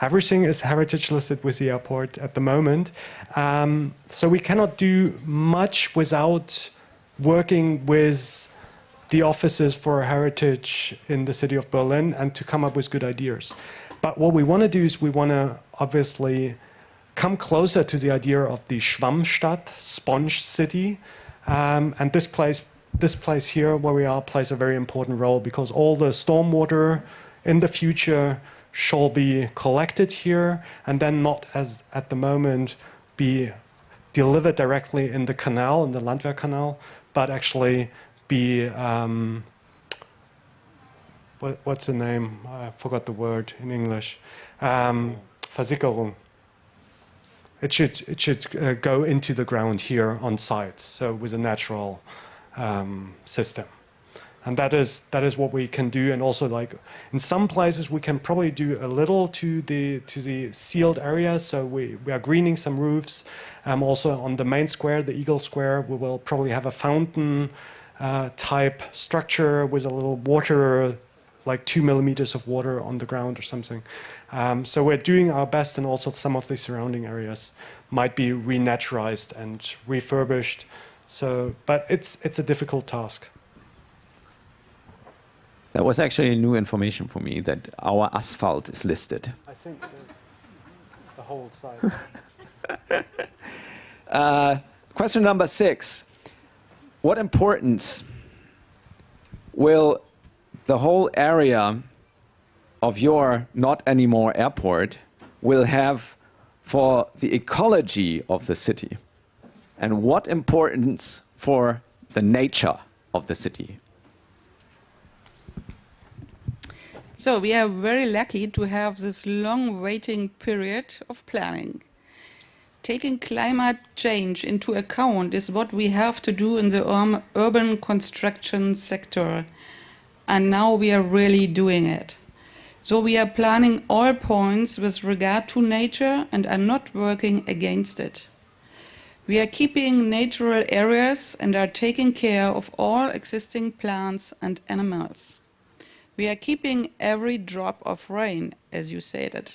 Speaker 4: Everything is heritage listed with the airport at the moment. So we cannot do much without working with the offices for heritage in the city of Berlin and to come up with good ideas. But what we want to do is we want to obviously come closer to the idea of the Schwammstadt, sponge city. And this place here where we are plays a very important role, because all the stormwater in the future shall be collected here and then not, as at the moment, be delivered directly in the canal, in the Landwehr Canal, but actually be, what's the name? I forgot the word in English. Versickerung. It should go into the ground here on site, so with a natural system. And that is what we can do. And also, like in some places, we can probably do a little to the sealed areas. So we are greening some roofs. Also on the main square, the Eagle Square, we will probably have a fountain type structure with a little water, like 2 millimeters of water on the ground or something. So we're doing our best, and also some of the surrounding areas might be renaturalized and refurbished. So, but it's a difficult task.
Speaker 2: That was actually new information for me, that our asphalt is listed.
Speaker 4: I think the whole site.
Speaker 2: Question number 6. What importance will the whole area of your not anymore airport will have for the ecology of the city? And what importance for the nature of the city?
Speaker 5: So we are very lucky to have this long waiting period of planning. Taking climate change into account is what we have to do in the urban construction sector. And now we are really doing it. So we are planning all points with regard to nature and are not working against it. We are keeping natural areas and are taking care of all existing plants and animals. We are keeping every drop of rain, as you stated.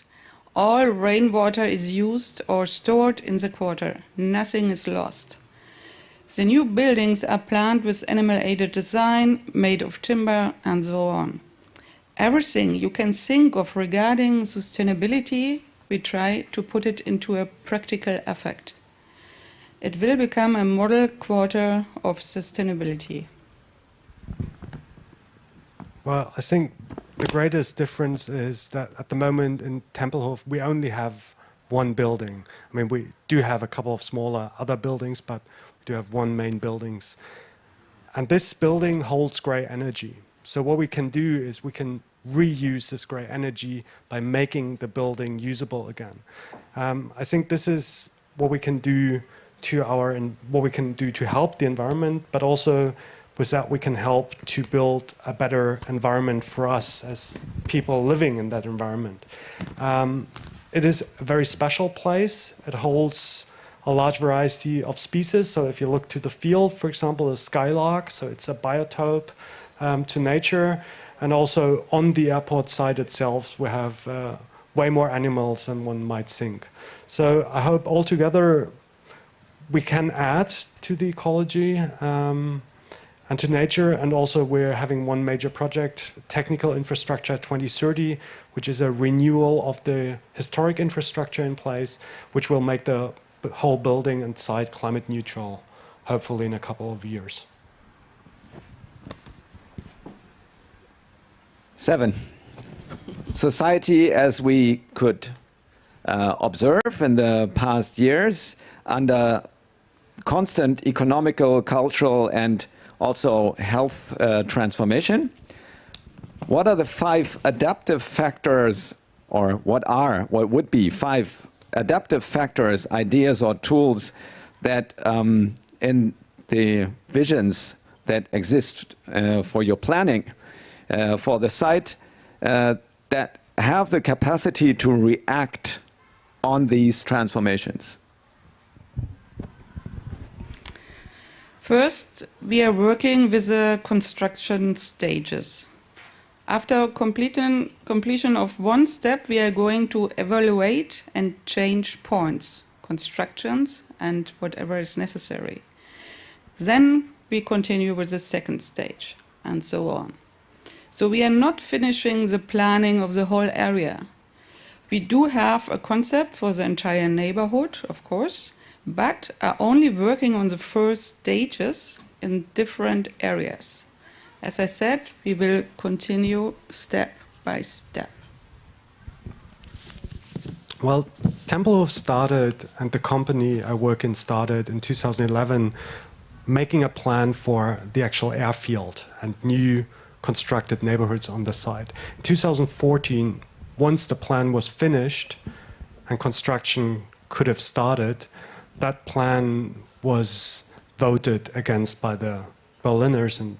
Speaker 5: All rainwater is used or stored in the quarter. Nothing is lost. The new buildings are planned with animal-aided design, made of timber, and so on. Everything you can think of regarding sustainability, we try to put it into a practical effect. It will become a model quarter of sustainability.
Speaker 4: Well, I think the greatest difference is that at the moment in Tempelhof, we only have one building. I mean, we do have a couple of smaller other buildings, but we do have one main building. And this building holds grey energy. So what we can do is we can reuse this grey energy by making the building usable again. I think this is what we can do to help the environment, but also with that we can help to build a better environment for us as people living in that environment. It is a very special place. It holds a large variety of species. So if you look to the field, for example, the skylark, so it's a biotope to nature. And also on the airport site itself, we have way more animals than one might think. So I hope altogether we can add to the ecology and to nature. And also we're having one major project, Technical Infrastructure 2030, which is a renewal of the historic infrastructure in place, which will make the whole building and site climate neutral, hopefully in a couple of years.
Speaker 2: 7. Society, as we could observe in the past years, under constant economical, cultural, and also health transformation. What are the 5 adaptive factors, or what would be 5 adaptive factors, ideas, or tools that in the visions that exist for your planning for the site that have the capacity to react on these transformations?
Speaker 5: First, we are working with the construction stages. After completion of one step, we are going to evaluate and change points, constructions, and whatever is necessary. Then we continue with the second stage, and so on. So we are not finishing the planning of the whole area. We do have a concept for the entire neighborhood, of course, but are only working on the first stages in different areas. As I said, we will continue step by step.
Speaker 4: Well, Tempelhof started, and the company I work in started in 2011, making a plan for the actual airfield and new constructed neighborhoods on the site. In 2014, once the plan was finished and construction could have started, that plan was voted against by the Berliners and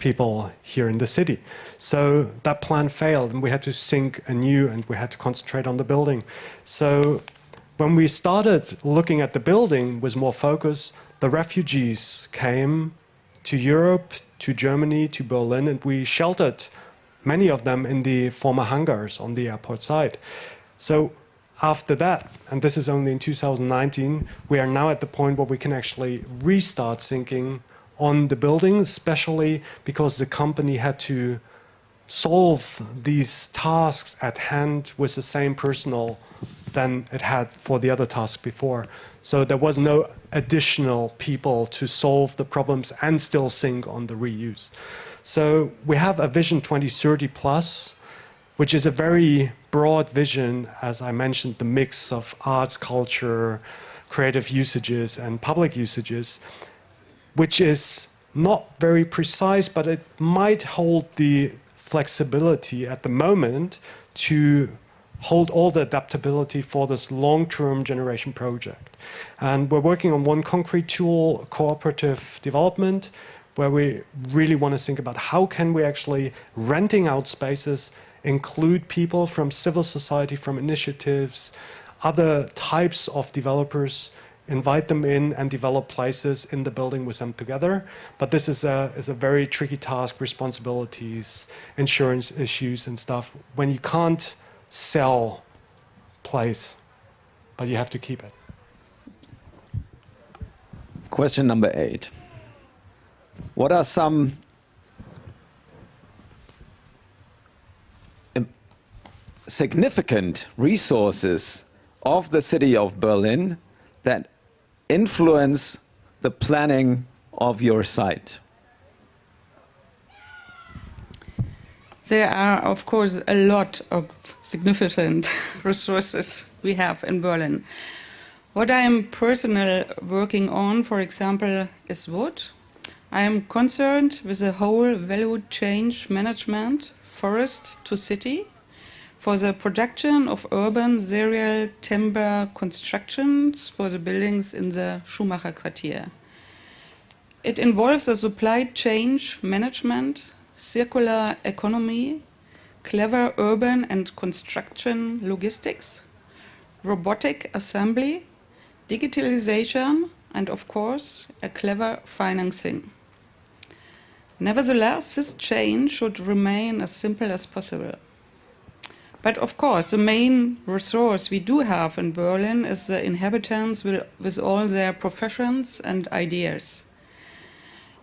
Speaker 4: people here in the city. So that plan failed, and we had to think anew, and we had to concentrate on the building. So when we started looking at the building with more focus, the refugees came to Europe, to Germany, to Berlin, and we sheltered many of them in the former hangars on the airport side. So after that, and this is only in 2019, we are now at the point where we can actually restart thinking on the building, especially because the company had to solve these tasks at hand with the same personnel than it had for the other tasks before. So there was no additional people to solve the problems and still think on the reuse. So we have a Vision 2030 plus, which is a very broad vision, as I mentioned, the mix of arts, culture, creative usages, and public usages, which is not very precise, but it might hold the flexibility at the moment to hold all the adaptability for this long-term generation project. And we're working on one concrete tool, cooperative development, where we really want to think about how can we actually renting out spaces, include people from civil society, from initiatives, other types of developers, invite them in and develop places in the building with them together. But this is a very tricky task, responsibilities, insurance issues and stuff, when you can't sell place, but you have to keep it.
Speaker 2: Question number 8. What are some significant resources of the city of Berlin that influence the planning of your site?
Speaker 5: There are, of course, a lot of significant resources we have in Berlin. What I am personally working on, for example, is wood. I am concerned with the whole value chain management, forest to city, for the production of urban serial timber constructions for the buildings in the Schumacher Quartier. It involves the supply chain management, circular economy, clever urban and construction logistics, robotic assembly, digitalization, and of course, a clever financing. Nevertheless, this chain should remain as simple as possible. But of course, the main resource we do have in Berlin is the inhabitants with all their professions and ideas.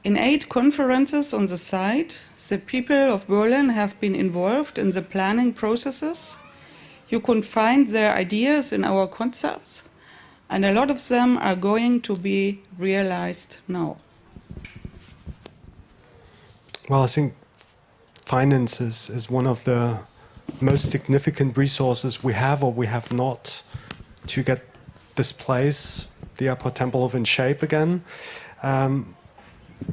Speaker 5: In 8 conferences on the site, the people of Berlin have been involved in the planning processes. You can find their ideas in our concepts, and a lot of them are going to be realized now.
Speaker 4: Well, I think finances is one of the most significant resources we have or we have not to get this place, the airport Tempelhof, in shape again.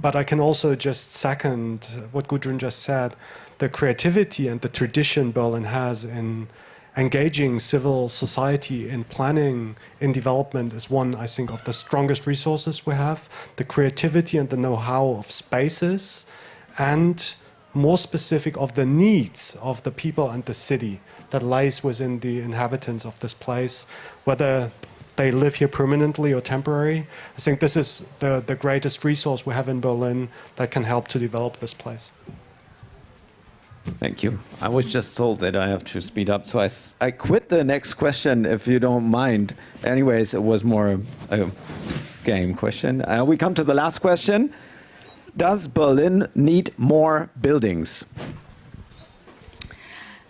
Speaker 4: But I can also just second what Gudrun just said. The creativity and the tradition Berlin has in engaging civil society in planning, in development is one, I think, of the strongest resources we have. The creativity and the know-how of spaces, and more specific of the needs of the people and the city that lies within the inhabitants of this place, whether they live here permanently or temporary. I think this is the greatest resource we have in Berlin that can help to develop this place.
Speaker 2: Thank you. I was just told that I have to speed up, so I quit the next question, if you don't mind. Anyways, it was more a game question. We come to the last question. Does Berlin need more buildings?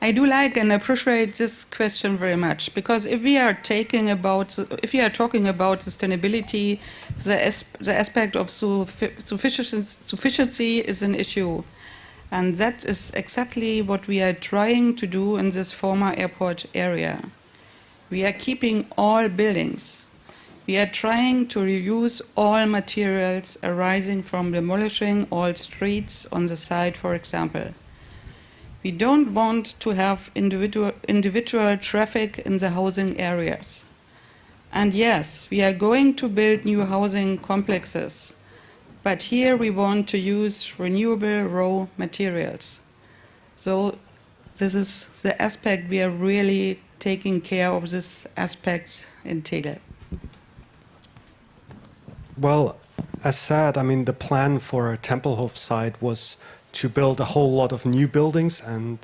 Speaker 5: I do like and appreciate this question very much, because if we are talking about sustainability, the aspect of sufficiency is an issue. And that is exactly what we are trying to do in this former airport area. We are keeping all buildings. We are trying to reuse all materials arising from demolishing all streets on the site, for example. We don't want to have individual traffic in the housing areas. And yes, we are going to build new housing complexes. but here we want to use renewable raw materials. So this is the aspect we are really taking care of, these aspects in Tegel.
Speaker 4: Well, as said, I mean, the plan for a Tempelhof site was to build a whole lot of new buildings, and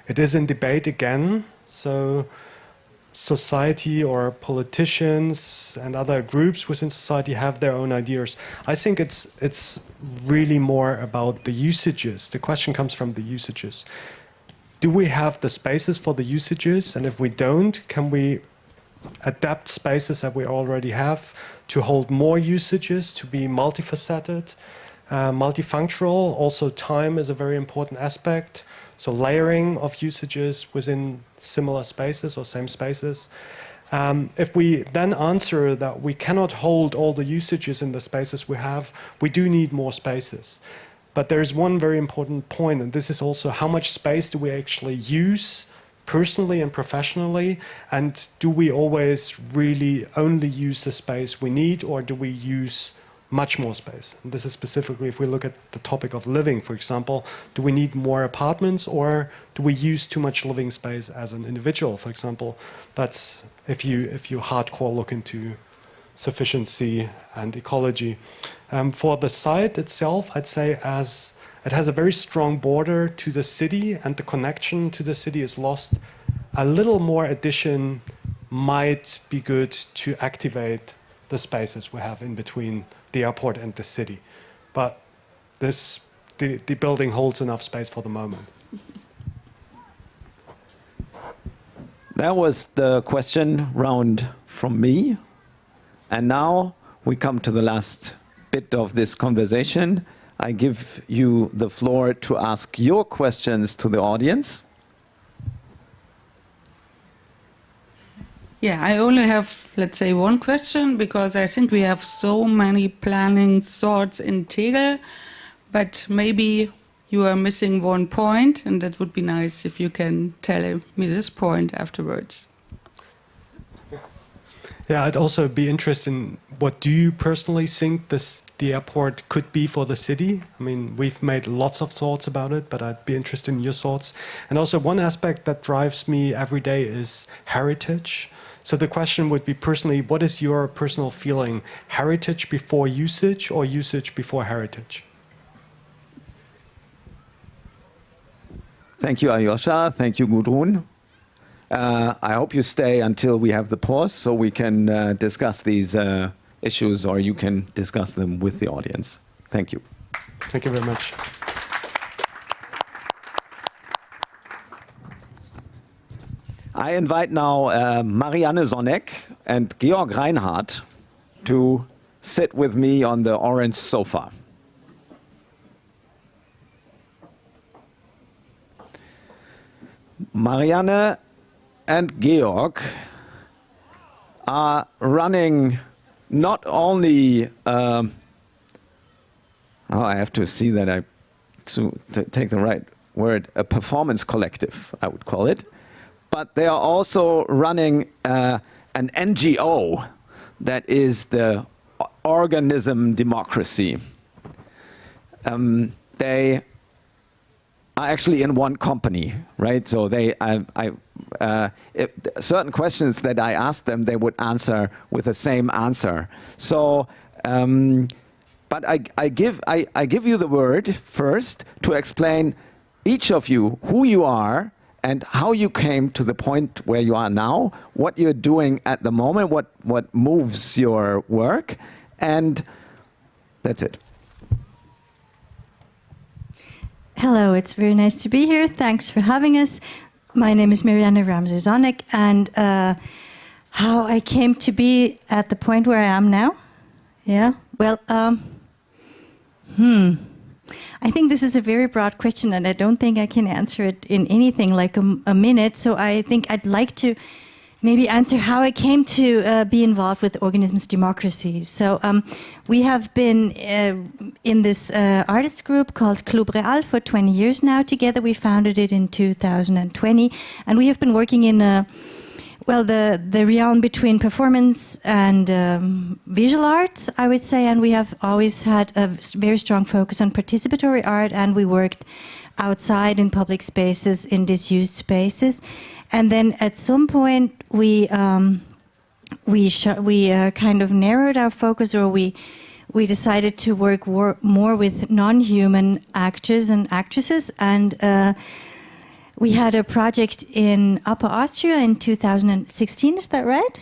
Speaker 4: it is in debate again. So society or politicians and other groups within society have their own ideas. I think it's really more about the usages. The question comes from the usages. Do we have the spaces for the usages? And if we don't, can we adapt spaces that we already have to hold more usages, to be multifaceted, multifunctional? Also, time is a very important aspect. So layering of usages within similar spaces or same spaces. If we then answer that we cannot hold all the usages in the spaces we have, we do need more spaces. But there's one very important point, and this is also how much space do we actually use personally and professionally, and do we always really only use the space we need, or do we use much more space? And this is specifically if we look at the topic of living, for example, do we need more apartments, or do we use too much living space as an individual, for example? That's if you hardcore look into sufficiency and ecology. For the site itself, I'd say as it has a very strong border to the city, and the connection to the city is lost, a little more addition might be good to activate the spaces we have in between the airport and the city. But the building holds enough space for the moment.
Speaker 2: That was the question round from me. And now we come to the last bit of this conversation. I give you the floor to ask your questions to the audience.
Speaker 5: Yeah, I only have, let's say, one question, because I think we have so many planning thoughts in Tegel, but maybe you are missing one point, and that would be nice if you can tell me this point afterwards.
Speaker 4: Yeah, I'd also be interested in what do you personally think the airport could be for the city? I mean, we've made lots of thoughts about it, but I'd be interested in your thoughts. And also one aspect that drives me every day is heritage. So the question would be personally, what is your personal feeling? Heritage before usage or usage before heritage?
Speaker 2: Thank you, Aljoscha. Thank you, Gudrun. I hope you stay until we have the pause so we can discuss these issues, or you can discuss them with the audience. Thank you.
Speaker 4: Thank you very much.
Speaker 2: I invite now Marianne Sonneck and Georg Reinhardt to sit with me on the orange sofa. Marianne and Georg are running not only, I have to see that to take the right word, a performance collective, I would call it, but they are also running an NGO that is the Organismendemokratie. They are actually in one company, right? So they, certain questions that I asked them, they would answer with the same answer. So, but I give you the word first to explain each of you who you are and how you came to the point where you are now, what you're doing at the moment, what moves your work, and that's it.
Speaker 6: Hello, it's very nice to be here. Thanks for having us. My name is Marianne Ramsey Sonneck, and how I came to be at the point where I am now? Yeah, well, I think this is a very broad question, and I don't think I can answer it in anything like a minute. So I think I'd like to maybe answer how I came to be involved with Organismendemokratie. So we have been in this artist group called Collaborators for 20 years now together. We founded it in 2020, and we have been working in a well, the realm between performance and visual arts, I would say, and we have always had a very strong focus on participatory art, and we worked outside in public spaces, in disused spaces, and then at some point we kind of narrowed our focus, or we decided to work more with non-human actors and actresses, and we had a project in Upper Austria in 2016, is that right?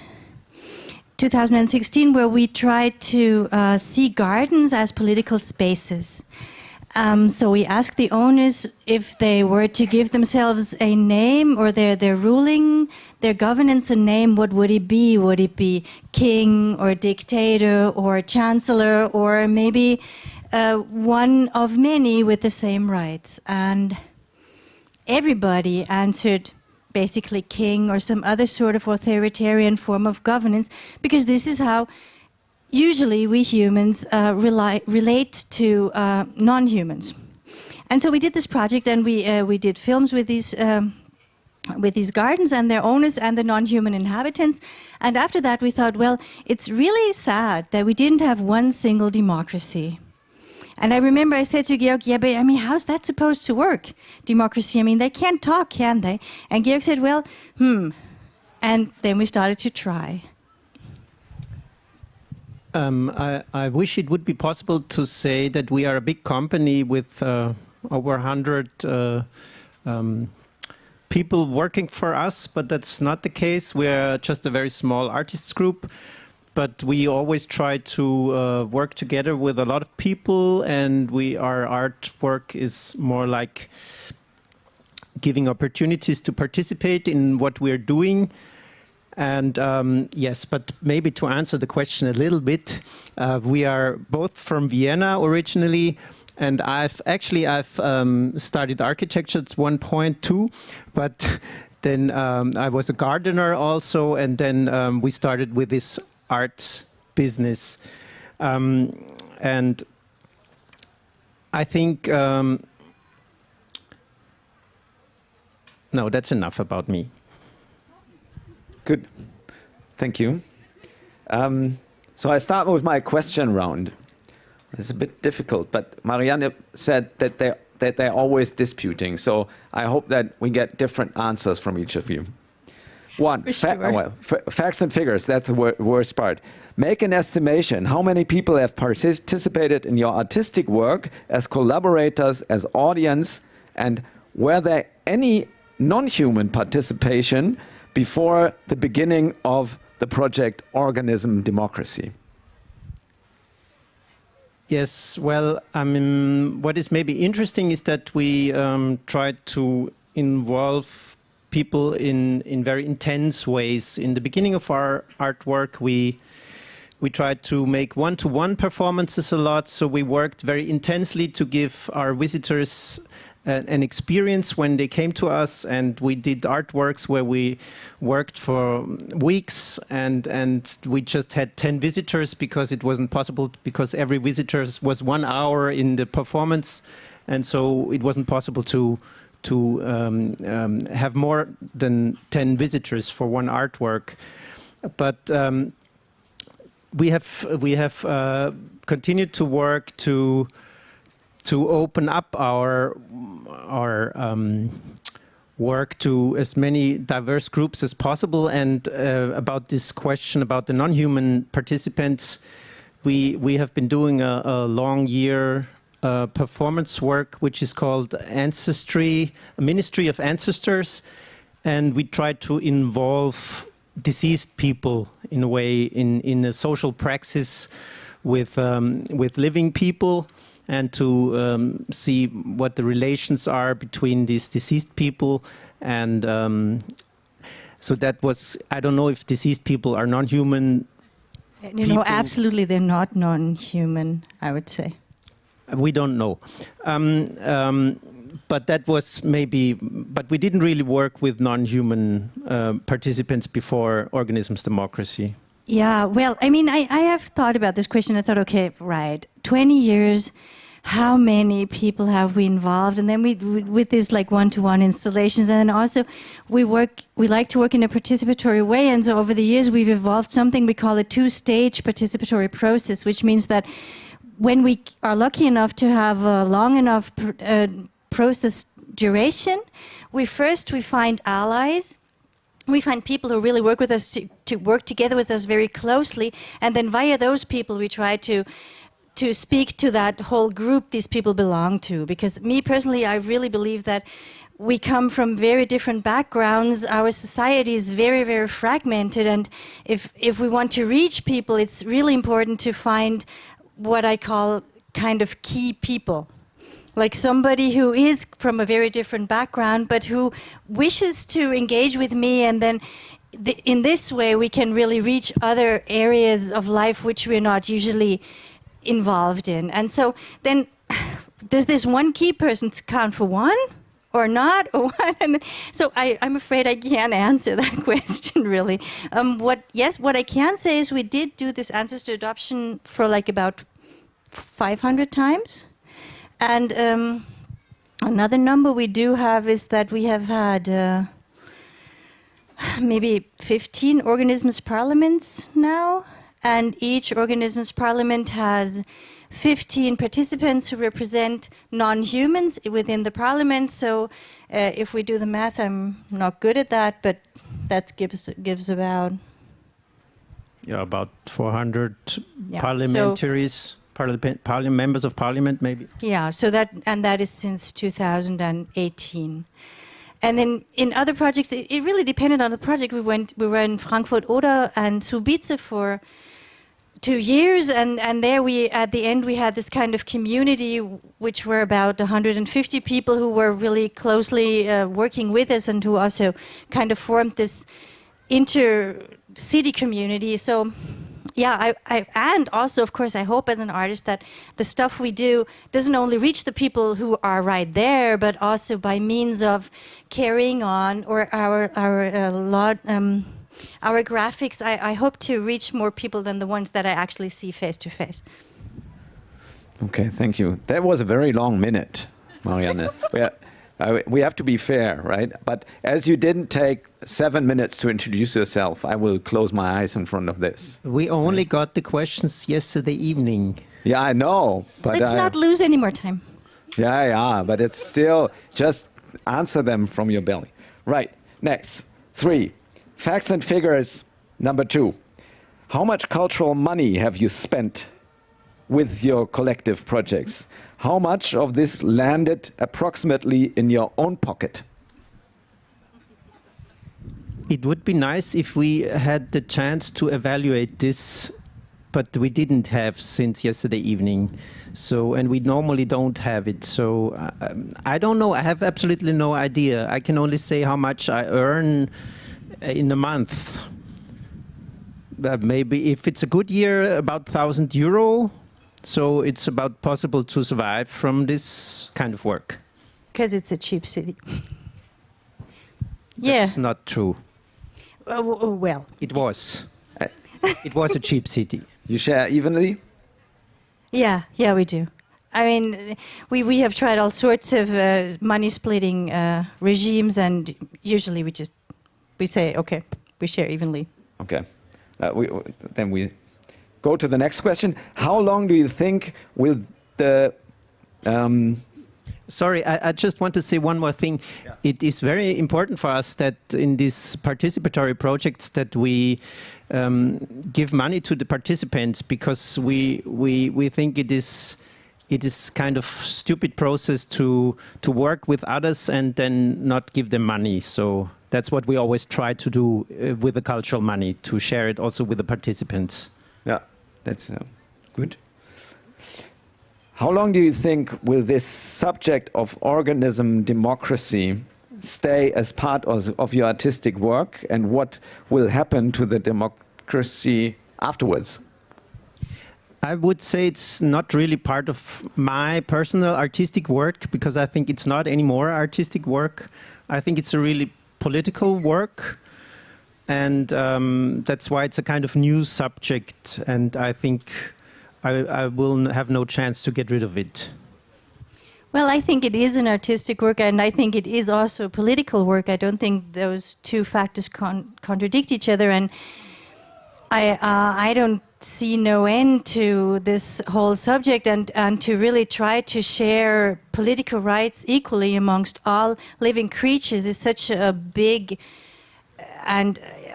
Speaker 6: 2016, where we tried to see gardens as political spaces. So we asked the owners if they were to give themselves a name, or their ruling, their governance a name, what would it be? Would it be king or dictator or chancellor, or maybe one of many with the same rights? And everybody answered basically king or some other sort of authoritarian form of governance, because this is how usually we humans relate to non-humans. And so we did this project, and we did films with these gardens and their owners and the non-human inhabitants. And after that we thought, well, it's really sad that we didn't have one single democracy. And I remember I said to Georg, yeah, but I mean, how's that supposed to work, democracy? I mean, they can't talk, can they? And Georg said, well, And then we started to try.
Speaker 7: I wish it would be possible to say that we are a big company with over 100 people working for us, but that's not the case. We're just a very small artists group. But we always try to work together with a lot of people, and our artwork is more like giving opportunities to participate in what we're doing. And yes, but maybe to answer the question a little bit, we are both from Vienna originally, and I've studied architecture at one point too, but then I was a gardener also, and then we started with this arts business, and I think no, that's enough about me.
Speaker 2: Good, thank you. So I start with my question round. It's a bit difficult, but Marianne said that they're always disputing. So I hope that we get different answers from each of you. One, facts and figures, that's the worst part. Make an estimation. How many people have participated in your artistic work as collaborators, as audience, and were there any non-human participation before the beginning of the project Organismendemokratie?
Speaker 7: Yes, well, I mean, what is maybe interesting is that we tried to involve people in very intense ways. In the beginning of our artwork, we tried to make one-to-one performances a lot, so we worked very intensely to give our visitors an experience when they came to us, and we did artworks where we worked for weeks, and we just had 10 visitors because it wasn't possible, because every visitor was 1 hour in the performance, and so it wasn't possible to have more than 10 visitors for one artwork. But we have continued to work to open up our work to as many diverse groups as possible. And about this question about the non-human participants, we have been doing a long year performance work, which is called Ancestry, Ministry of Ancestors, and we try to involve deceased people in a way in a social praxis with living people, and to see what the relations are between these deceased people. And so that was, I don't know if deceased people are non-human.
Speaker 6: No, absolutely, they're not non-human, I would say.
Speaker 7: We don't know. But that was maybe, but we didn't really work with non-human participants before Organismendemokratie.
Speaker 6: Yeah, well, I mean, I have thought about this question. I thought, okay, right, 20 years how many people have we involved, and then we with this like one-to-one installations, and then also we like to work in a participatory way, and so over the years we've evolved something we call a two-stage participatory process, which means that when we are lucky enough to have a long enough process duration, we find allies. We find people who really work with us to work together with us very closely, and then via those people we try to speak to that whole group these people belong to. Because me personally, I really believe that we come from very different backgrounds. Our society is very, very fragmented, and if we want to reach people, it's really important to find what I call kind of key people. Like somebody who is from a very different background, but who wishes to engage with me, and then in this way we can really reach other areas of life which we're not usually involved in. And so then, does this one key person count for one or not, or what? And so I'm afraid I can't answer that question really. What I can say is we did do this ancestor adoption for like about 500 times. And another number we do have is that we have had maybe 15 organisms parliaments now, and each organisms parliament has 15 participants who represent non-humans within the parliament. So if we do the math, I'm not good at that, but that gives about...
Speaker 7: Yeah, about 400 parliamentaries. Members of parliament, maybe.
Speaker 6: Yeah, so that is since 2018. And then in other projects, it really depended on the project. We were in Frankfurt Oder and Subice for 2 years, and there at the end we had this kind of community, which were about 150 people who were really closely working with us, and who also kind of formed this inter-city community. So. Yeah, and also, of course, I hope as an artist that the stuff we do doesn't only reach the people who are right there, but also by means of carrying on, or our graphics, I hope to reach more people than the ones that I actually see face to face.
Speaker 2: Okay, thank you. That was a very long minute, Marianne. We have to be fair, right? But as you didn't take 7 minutes to introduce yourself, I will close my eyes in front of this.
Speaker 7: We only got the questions yesterday evening.
Speaker 2: Yeah, I know. But
Speaker 6: let's not lose any more time.
Speaker 2: Yeah, but it's still, just answer them from your belly. Right, next. 3, facts and figures. Number 2, how much cultural money have you spent with your collective projects? How much of this landed approximately in your own pocket?
Speaker 7: It would be nice if we had the chance to evaluate this, but we didn't have since yesterday evening. So, and we normally don't have it. So I don't know. I have absolutely no idea. I can only say how much I earn in a month. Maybe if it's a good year, about €1,000. So it's about possible to survive from this kind of work.
Speaker 6: Because it's a cheap city.
Speaker 7: That's not true.
Speaker 6: Well.
Speaker 7: It was. It was a cheap city.
Speaker 2: You share evenly?
Speaker 6: Yeah, we do. I mean, we have tried all sorts of money splitting regimes, and usually we say, okay, we share evenly.
Speaker 2: Okay. Then we go to the next question. How long do you think will the...
Speaker 7: Sorry, I just want to say one more thing. Yeah. It is very important for us that in these participatory projects that we give money to the participants, because we think it is kind of stupid process to work with others and then not give them money. So that's what we always try to do with the cultural money, to share it also with the participants.
Speaker 2: Yeah, that's good. How long do you think will this subject of organism democracy stay as part of your artistic work, and what will happen to the democracy afterwards?
Speaker 7: I would say it's not really part of my personal artistic work, because I think it's not anymore artistic work. I think it's a really political work, and that's why it's a kind of new subject, and I think I will have no chance to get rid of it.
Speaker 6: Well, I think it is an artistic work, and I think it is also a political work. I don't think those two factors contradict each other, and I don't see no end to this whole subject, and to really try to share political rights equally amongst all living creatures is such a big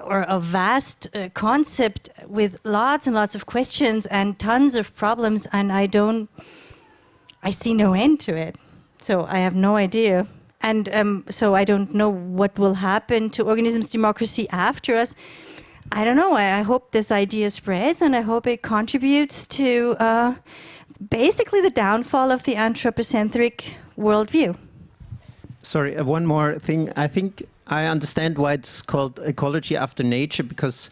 Speaker 6: or a vast concept with lots and lots of questions and tons of problems, and I see no end to it. So I have no idea. And so I don't know what will happen to organisms democracy after us. I don't know. I hope this idea spreads, and I hope it contributes to basically the downfall of the anthropocentric worldview.
Speaker 7: Sorry, one more thing. I think I understand why it's called ecology after nature, because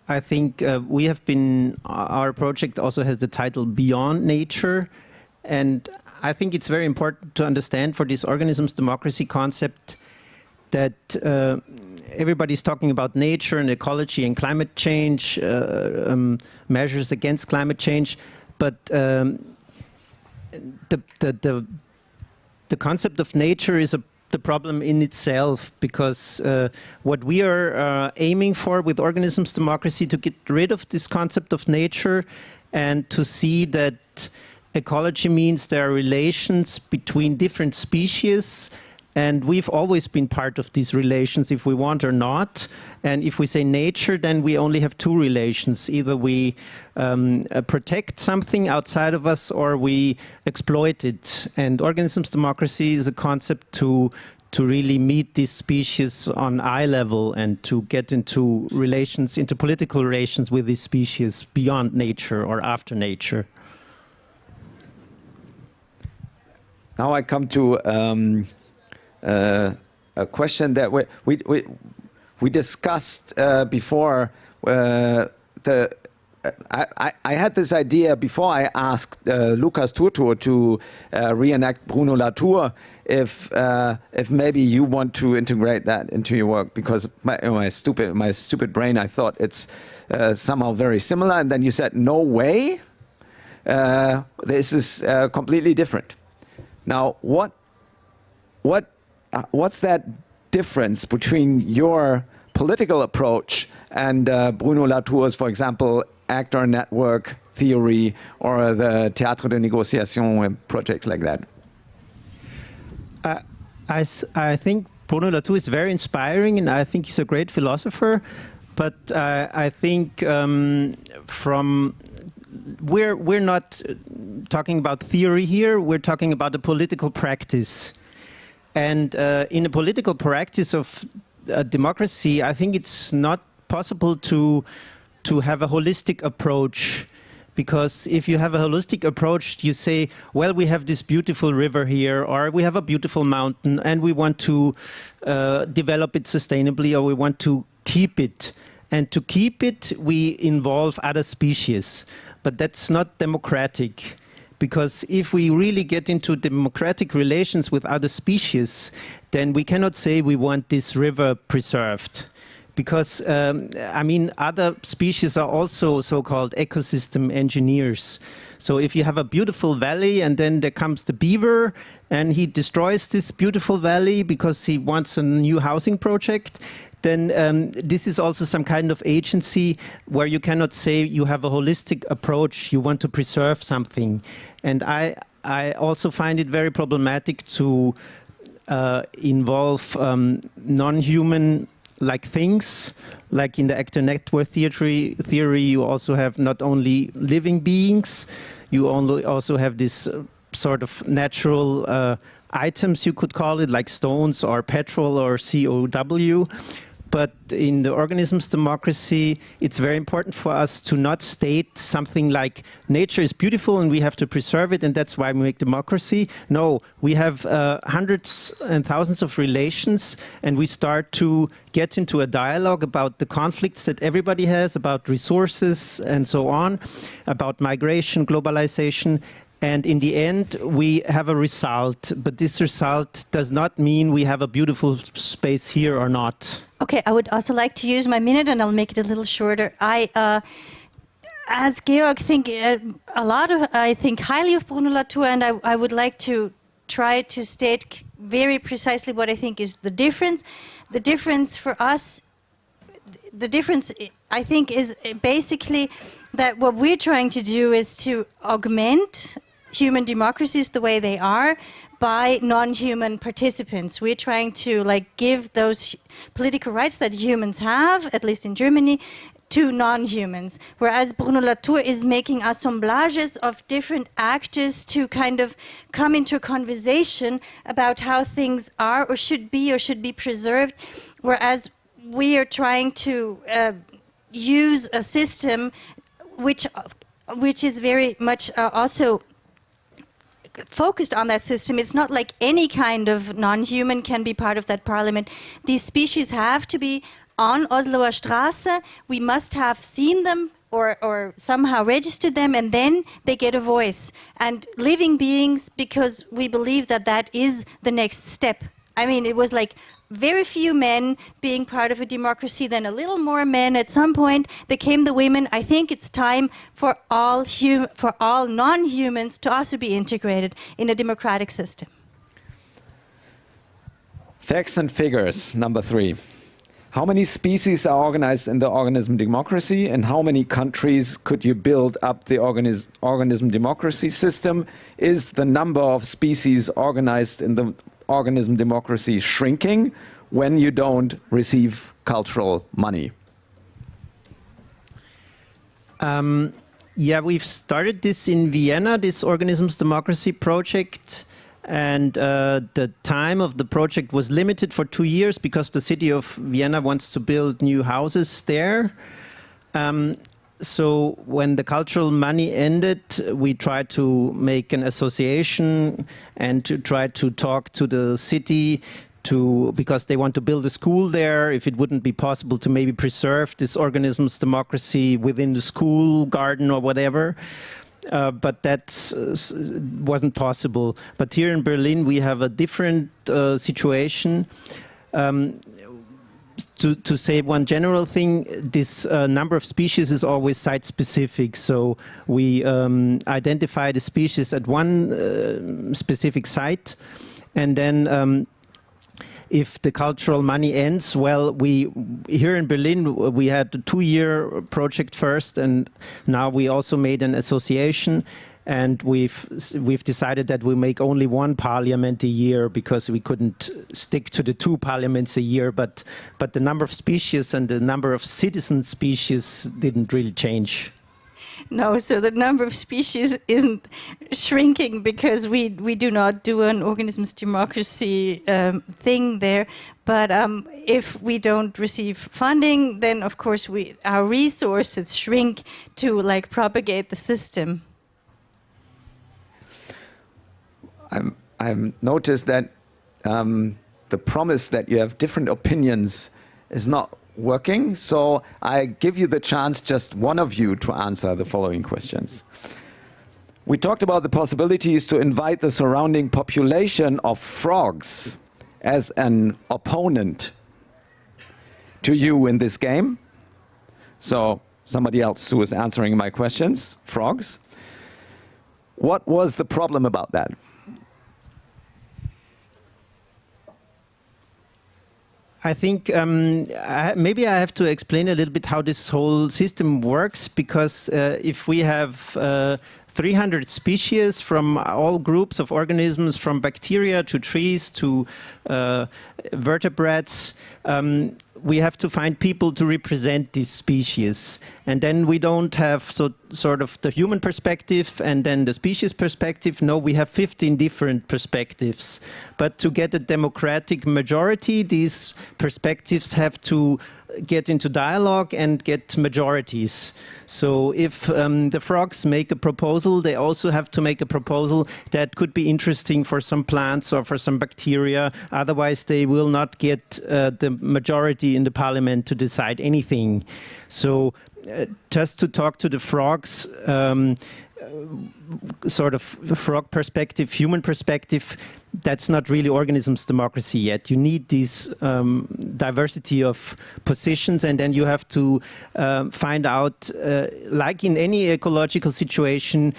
Speaker 7: I think our project also has the title Beyond Nature. And I think it's very important to understand for this organisms democracy concept that everybody's talking about nature and ecology and climate change, measures against climate change, but the concept of nature is the problem in itself, because what we are aiming for with organisms democracy to get rid of this concept of nature and to see that ecology means there are relations between different species, and we've always been part of these relations if we want or not. And if we say nature, then we only have two relations. Either we protect something outside of us or we exploit it. And organisms democracy is a concept to really meet these species on eye level and to get into relations, into political relations with these species beyond nature or after nature.
Speaker 2: Now I come to a question that we discussed before. I had this idea before I asked Lucas Turtur to reenact Bruno Latour, if maybe you want to integrate that into your work, because my stupid brain, I thought it's somehow very similar, and then you said no way, this is completely different. Now, what's that difference between your political approach and Bruno Latour's, for example, actor network theory or the Théâtre de Négociation projects like that?
Speaker 7: I think Bruno Latour is very inspiring, and I think he's a great philosopher. But I think we're not talking about theory here. We're talking about a political practice. And in a political practice of democracy, I think it's not possible to have a holistic approach. Because if you have a holistic approach, you say, well, we have this beautiful river here, or we have a beautiful mountain, and we want to develop it sustainably, or we want to keep it. And to keep it, we involve other species. But that's not democratic. Because if we really get into democratic relations with other species, then we cannot say we want this river preserved. Because, I mean, other species are also so-called ecosystem engineers. So if you have a beautiful valley and then there comes the beaver and he destroys this beautiful valley because he wants a new housing project, then this is also some kind of agency where you cannot say you have a holistic approach, you want to preserve something. And I also find it very problematic to involve non-human like things, like in the actor network theory, you also have not only living beings, you also have this sort of natural items, you could call it, like stones or petrol or COW. But in the organisms democracy, it's very important for us to not state something like nature is beautiful and we have to preserve it and that's why we make democracy. No, we have hundreds and thousands of relations and we start to get into a dialogue about the conflicts that everybody has, about resources and so on, about migration, globalization. And in the end, we have a result, but this result does not mean we have a beautiful space here or not.
Speaker 6: Okay, I would also like to use my minute, and I'll make it a little shorter. As Georg, I think highly of Bruno Latour, and I would like to try to state very precisely what I think is the difference. The difference for us, the difference I think is basically that what we're trying to do is to augment human democracies the way they are by non-human participants. We're trying to give those political rights that humans have, at least in Germany, to non-humans, whereas Bruno Latour is making assemblages of different actors to kind of come into a conversation about how things are or should be preserved, whereas we are trying to use a system which is very much also focused on that system. It's not like any kind of non-human can be part of that parliament. These species have to be on Osloer Straße. We must have seen them or somehow registered them, and then they get a voice. And living beings, because we believe that that is the next step. I mean, it was like very few men being part of a democracy, then a little more men. At some point, there came the women. I think it's time for all non-humans to also be integrated in a democratic system.
Speaker 2: Facts and figures, number 3. How many species are organized in the organism democracy, and how many countries could you build up the organism democracy system? Is the number of species organized in the organism democracy shrinking when you don't receive cultural money?
Speaker 7: Yeah, we've started this in Vienna, this Organisms Democracy project. And the time of the project was limited for 2 years because the city of Vienna wants to build new houses there. So when the cultural money ended, we tried to make an association and to try to talk to the city because they want to build a school there, if it wouldn't be possible to maybe preserve this organism's democracy within the school garden or whatever. But that wasn't possible. But here in Berlin, we have a different situation. To say one general thing, this number of species is always site-specific. So we identify the species at one specific site, and then if the cultural money ends, well, here in Berlin, we had a 2-year project first, and now we also made an association, and we've decided that we make only one parliament a year because we couldn't stick to the 2 parliaments a year, but the number of species and the number of citizen species didn't really change.
Speaker 6: No, so the number of species isn't shrinking because we do not do an organisms democracy thing there. But if we don't receive funding, then of course our resources shrink to propagate the system.
Speaker 2: I've noticed that the promise that you have different opinions is not working, so I give you the chance, just one of you, to answer the following questions. We talked about the possibilities to invite the surrounding population of frogs as an opponent to you in this game. So somebody else who is answering my questions, frogs. What was the problem about that?
Speaker 7: I think maybe I have to explain a little bit how this whole system works, because if we have 300 species from all groups of organisms, from bacteria to trees to vertebrates, we have to find people to represent these species. And then we don't have sort of the human perspective and then the species perspective. No, we have 15 different perspectives. But to get a democratic majority, these perspectives have to get into dialogue and get majorities. So if the frogs make a proposal, they also have to make a proposal that could be interesting for some plants or for some bacteria. Otherwise, they will not get the majority in the parliament to decide anything. So just to talk to the frogs, sort of frog perspective, human perspective, that's not really organisms democracy yet. You need this diversity of positions, and then you have to find out, like in any ecological situation,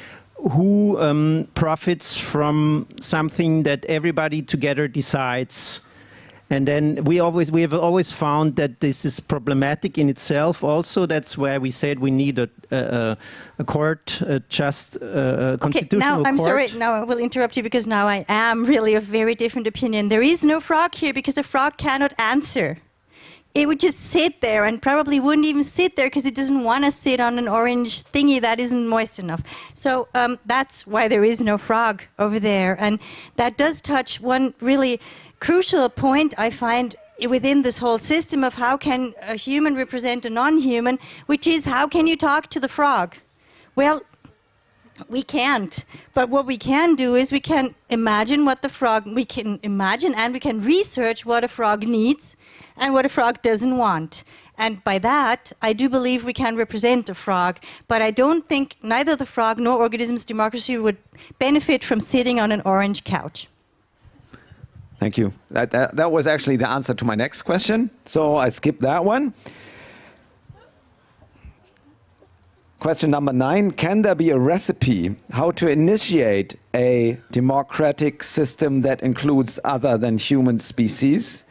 Speaker 7: who profits from something that everybody together decides. And then we have always found that this is problematic in itself. Also, that's why we said we need a court, a just constitutional
Speaker 6: now I'm
Speaker 7: court.
Speaker 6: sorry. Now I will interrupt you because now I am really of very different opinion. There is no frog here because a frog cannot answer. It would just sit there and probably wouldn't even sit there because it doesn't want to sit on an orange thingy that isn't moist enough. So that's why there is no frog over there. And that does touch one really crucial point I find within this whole system of how can a human represent a non-human, which is how can you talk to the frog? Well, we can't. But what we can do is we can imagine what the frog, we can imagine and we can research what a frog needs and what a frog doesn't want. And by that, I do believe we can represent a frog, but I don't think neither the frog nor organisms democracy would benefit from sitting on an orange couch.
Speaker 2: Thank you. That was actually the answer to my next question, so I skipped that one. Question number 9, can there be a recipe how to initiate a democratic system that includes other than human species?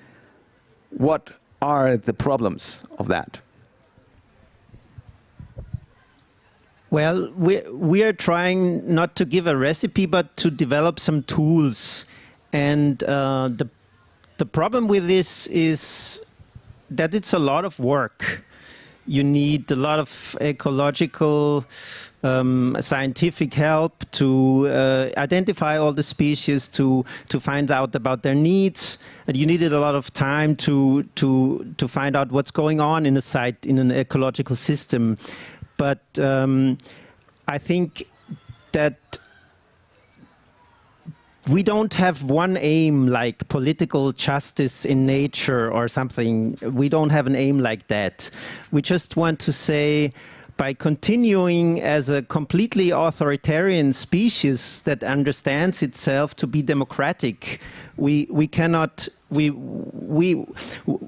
Speaker 2: What are the problems of that?
Speaker 7: Well, we are trying not to give a recipe, but to develop some tools. And the problem with this is that it's a lot of work. You need a lot of ecological, scientific help to identify all the species, to find out about their needs, and you needed a lot of time to find out what's going on in a site, in an ecological system. But I think that we don't have one aim like political justice in nature or something. We don't have an aim like that. We just want to say, by continuing as a completely authoritarian species that understands itself to be democratic, we cannot,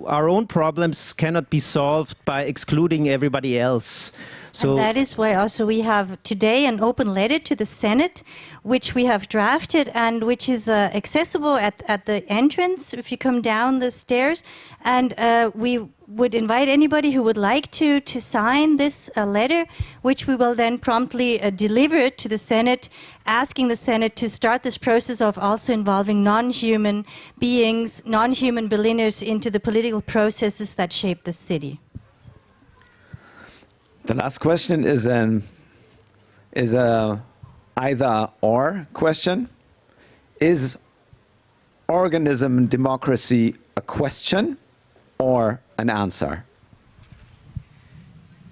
Speaker 7: our own problems cannot be solved by excluding everybody else. So
Speaker 6: and that is why also we have today an open letter to the Senate, which we have drafted and which is accessible at the entrance if you come down the stairs. And we would invite anybody who would like to sign this letter, which we will then promptly deliver to the Senate, asking the Senate to start this process of also involving non-human beings, non-human Berliners into the political processes that shape the city.
Speaker 2: The last question is a either-or question. Is organism democracy a question or an answer?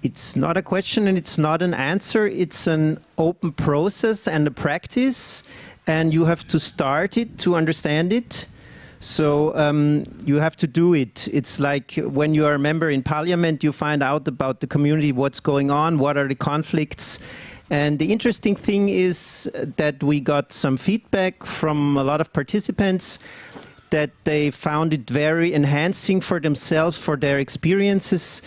Speaker 7: It's not a question and it's not an answer. It's an open process and a practice, and you have to start it to understand it. So you have to do it. It's like when you are a member in parliament, you find out about the community, what's going on, what are the conflicts. And the interesting thing is that we got some feedback from a lot of participants that they found it very enhancing for themselves, for their experiences,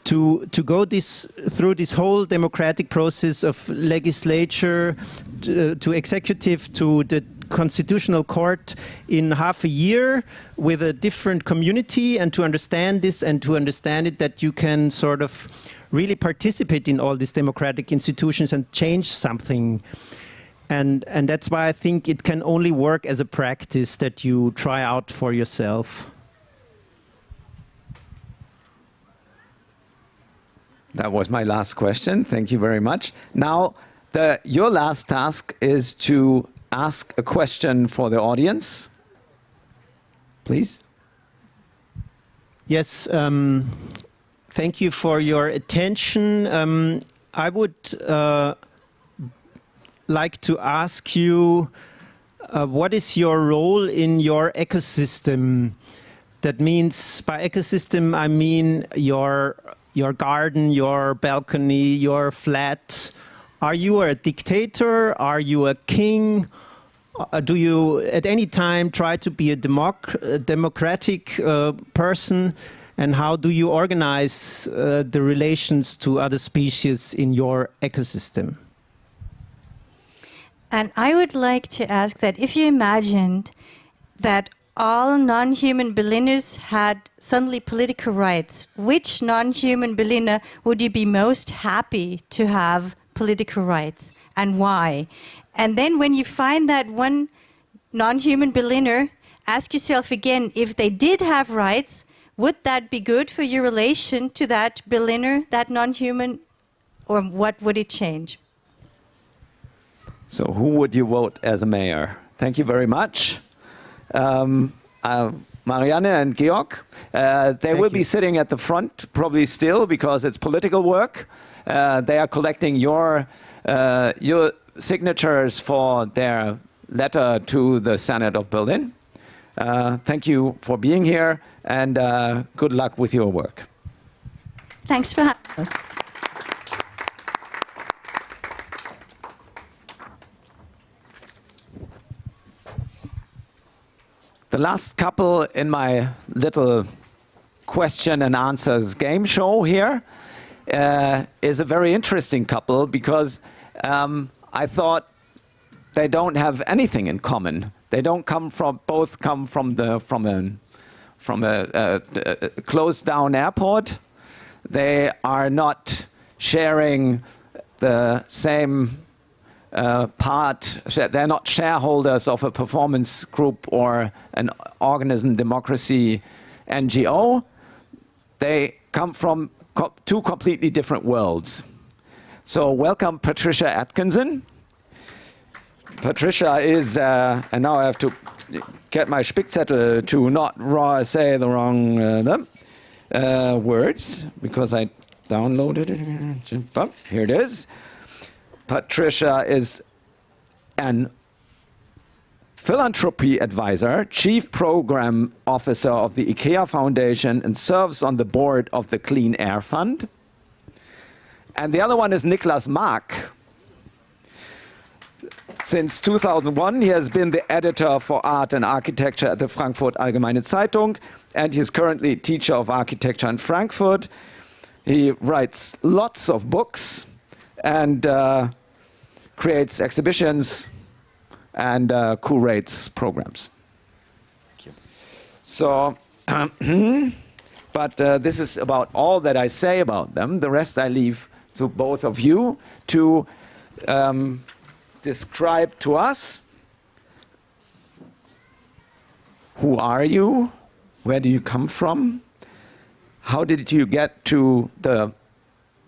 Speaker 7: to go through this whole democratic process of legislature to executive to the constitutional court in half a year with a different community, and to understand this and to understand it that you can sort of really participate in all these democratic institutions and change something. And that's why I think it can only work as a practice that you try out for yourself.
Speaker 2: That was my last question. Thank you very much. Now, your last task is to ask a question for the audience. Please.
Speaker 7: Yes, thank you for your attention. I would like to ask you, what is your role in your ecosystem? That means, by ecosystem, I mean your garden, your balcony, your flat. Are you a dictator? Are you a king? Do you at any time try to be a democratic person? And how do you organize the relations to other species in your ecosystem?
Speaker 6: And I would like to ask that if you imagined that all non-human Berliners had suddenly political rights, which non-human Berliner would you be most happy to have political rights, and why? And then when you find that one non-human Berliner, ask yourself again, if they did have rights, would that be good for your relation to that Berliner, that non-human, or what would it change?
Speaker 2: So who would you vote as a mayor? Thank you very much. Marianne and Georg, they will be sitting at the front probably still because it's political work. They are collecting your signatures for their letter to the Senate of Berlin. Thank you for being here, and good luck with your work.
Speaker 6: Thanks for having us.
Speaker 2: The last couple in my little question and answers game show here is a very interesting couple because I thought they don't have anything in common. They don't both come from a closed down airport. They are not sharing the same they're not shareholders of a performance group or an Organismendemokratie NGO. They come from two completely different worlds. So welcome Patricia Atkinson. Patricia is, and now I have to get my Spickzettel to not say the wrong words because I downloaded it. Here it is. Patricia is an philanthropy advisor, chief program officer of the IKEA Foundation, and serves on the board of the Clean Air Fund. And the other one is Niklas Maak. Since 2001, he has been the editor for art and architecture at the Frankfurt Allgemeine Zeitung, and he's currently teacher of architecture in Frankfurt. He writes lots of books and creates exhibitions and curates programs. Thank you. So, but this is about all that I say about them. The rest I leave to both of you to describe to us. Who are you? Where do you come from? How did you get to the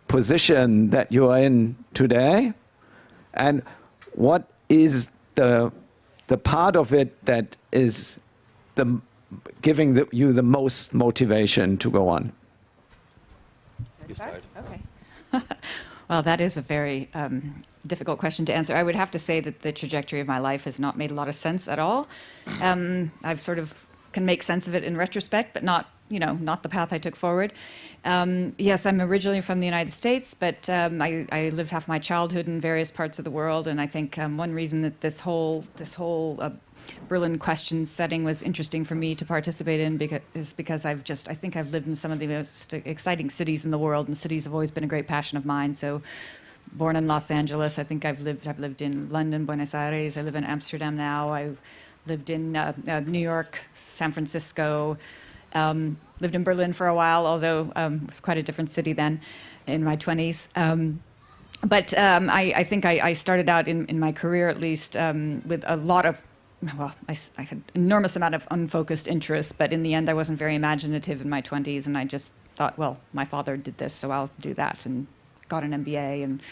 Speaker 2: position that you are in today? And what is the part of it that is giving you the most motivation to go on?
Speaker 8: You start? Okay. Well, that is a very difficult question to answer. I would have to say that the trajectory of my life has not made a lot of sense at all. I've sort of can make sense of it in retrospect, but not the path I took forward. Yes, I'm originally from the United States, but I lived half my childhood in various parts of the world, and I think one reason that this whole Berlin questions setting was interesting for me to participate in is because I think I've lived in some of the most exciting cities in the world, and cities have always been a great passion of mine. So, born in Los Angeles, I think I've lived in London, Buenos Aires. I live in Amsterdam now. I lived in New York, San Francisco. Lived in Berlin for a while, although it was quite a different city then in my 20s. But I think I started out in my career, at least, with a lot of, I had an enormous amount of unfocused interests, but in the end I wasn't very imaginative in my 20s, and I just thought, well, my father did this, so I'll do that, and got an MBA and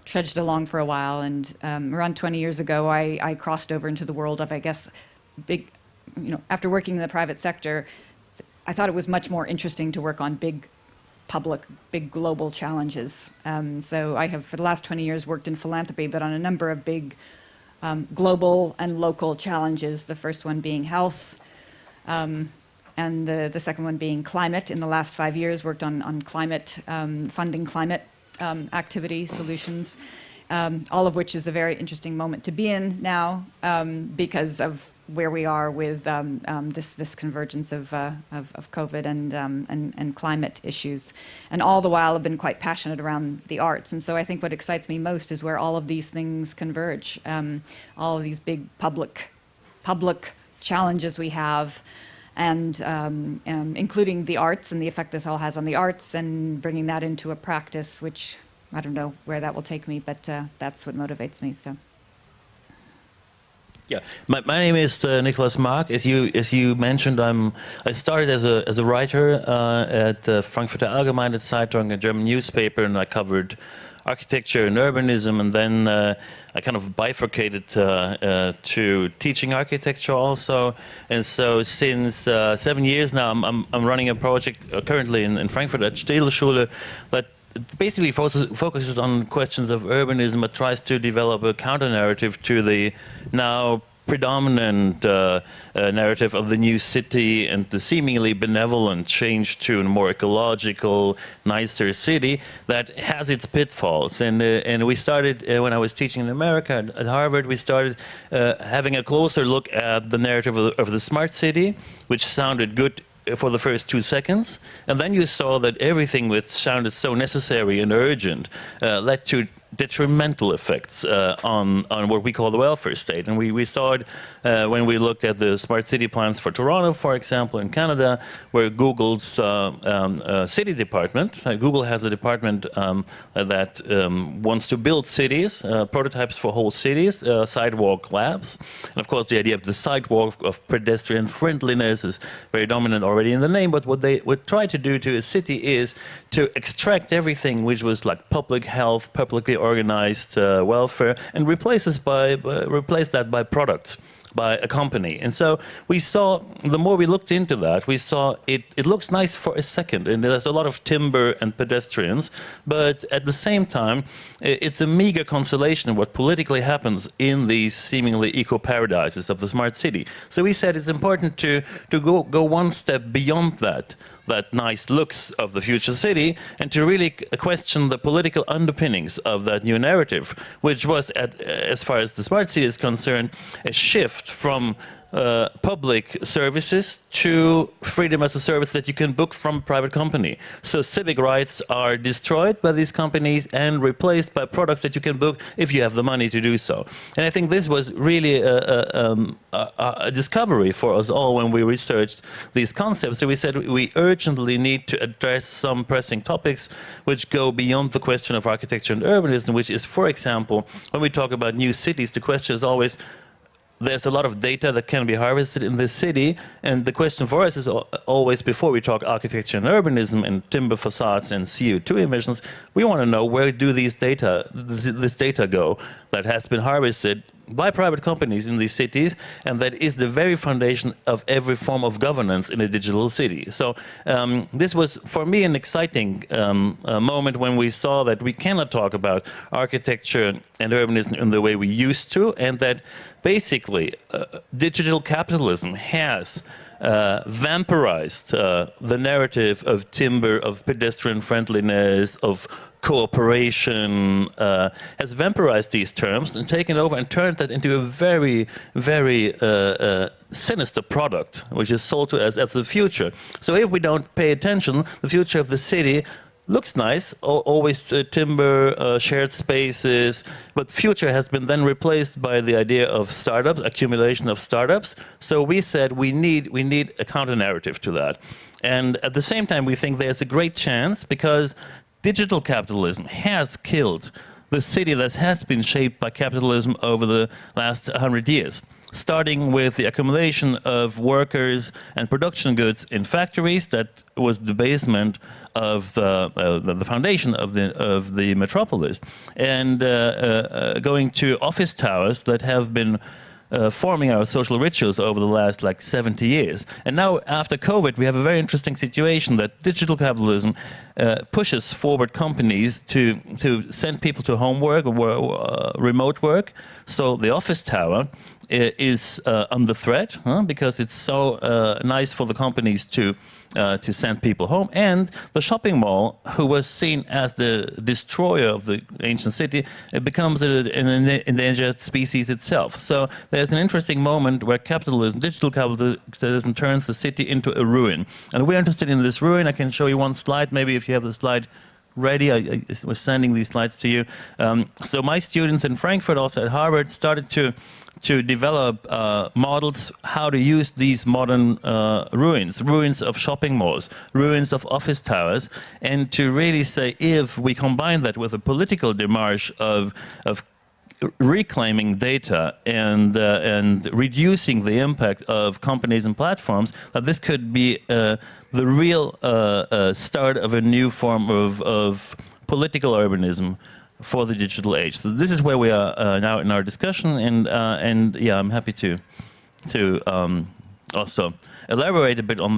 Speaker 8: trudged along for a while. And around 20 years ago, I crossed over into the world of, I guess, big, after working in the private sector, I thought it was much more interesting to work on big public, big global challenges. So I have, for the last 20 years, worked in philanthropy, but on a number of big global and local challenges, the first one being health, and the second one being climate. In the last 5 years, worked on climate, funding climate activity solutions, all of which is a very interesting moment to be in now because of where we are with this convergence of COVID and climate issues, and all the while I've been quite passionate around the arts. And so I think what excites me most is where all of these things converge, all of these big public challenges we have, and including the arts and the effect this all has on the arts, and bringing that into a practice, which I don't know where that will take me, but that's what motivates me. So.
Speaker 9: Yeah, my name is Niklas Maak. As you mentioned, I started as a writer at the Frankfurter Allgemeine Zeitung, a German newspaper, and I covered architecture and urbanism, and then I kind of bifurcated to teaching architecture also. And so since 7 years now, I'm running a project currently in Frankfurt at Tegel that basically focuses on questions of urbanism, but tries to develop a counter-narrative to the now predominant narrative of the new city and the seemingly benevolent change to a more ecological, nicer city that has its pitfalls. And we started, when I was teaching in America at Harvard, we started having a closer look at the narrative of the smart city, which sounded good for the first 2 seconds, and then you saw that everything which sounded so necessary and urgent led to detrimental effects on what we call the welfare state. And we saw it when we looked at the smart city plans for Toronto, for example, in Canada, where Google's city department, Google has a department that wants to build cities, prototypes for whole cities, sidewalk labs. And of course, the idea of the sidewalk of pedestrian friendliness is very dominant already in the name, but what they would try to do to a city is to extract everything which was like public health, publicly organized welfare, and replace that by products, by a company. And so we saw, the more we looked into that, we saw it looks nice for a second, and there's a lot of timber and pedestrians, but at the same time, it's a meager consolation of what politically happens in these seemingly eco-paradises of the smart city. So we said it's important to go one step beyond that nice looks of the future city, and to really question the political underpinnings of that new narrative, which was, as far as the smart city is concerned, a shift from public services to freedom as a service that you can book from a private company. So civic rights are destroyed by these companies and replaced by products that you can book if you have the money to do so. And I think this was really a discovery for us all when we researched these concepts. So we said we urgently need to address some pressing topics which go beyond the question of architecture and urbanism, which is, for example, when we talk about new cities, the question is always, there's a lot of data that can be harvested in this city, and the question for us is always, before we talk architecture and urbanism and timber facades and CO2 emissions, we want to know, where do this data go that has been harvested by private companies in these cities, and that is the very foundation of every form of governance in a digital city. So this was, for me, an exciting moment when we saw that we cannot talk about architecture and urbanism in the way we used to, and that basically digital capitalism has vampirized the narrative of timber, of pedestrian friendliness, of cooperation, has vampirized these terms and taken over and turned that into a very, very sinister product, which is sold to us as the future. So if we don't pay attention, the future of the city looks nice, always timber, shared spaces, but future has been then replaced by the idea of startups, accumulation of startups. So we said we need a counter-narrative to that. And at the same time, we think there's a great chance, because digital capitalism has killed the city that has been shaped by capitalism over the last 100 years. Starting with the accumulation of workers and production goods in factories, that was the basement of the foundation of the metropolis, and going to office towers that have been forming our social rituals over the last 70 years. And now, after COVID, we have a very interesting situation that digital capitalism pushes forward companies to send people to home work or remote work. So the office tower is under threat because it's so nice for the companies to send people home, and the shopping mall, who was seen as the destroyer of the ancient city, it becomes an endangered species itself. So there's an interesting moment where capitalism, digital capitalism, turns the city into a ruin. And we're interested in this ruin. I can show you one slide, maybe if you have the slide ready. I was sending these slides to you. So my students in Frankfurt, also at Harvard, started to develop models how to use these modern ruins of shopping malls, ruins of office towers, and to really say, if we combine that with a political démarche of reclaiming data and reducing the impact of companies and platforms, that this could be the real start of a new form of political urbanism for the digital age. So this is where we are now in our discussion, and yeah, I'm happy to also elaborate a bit on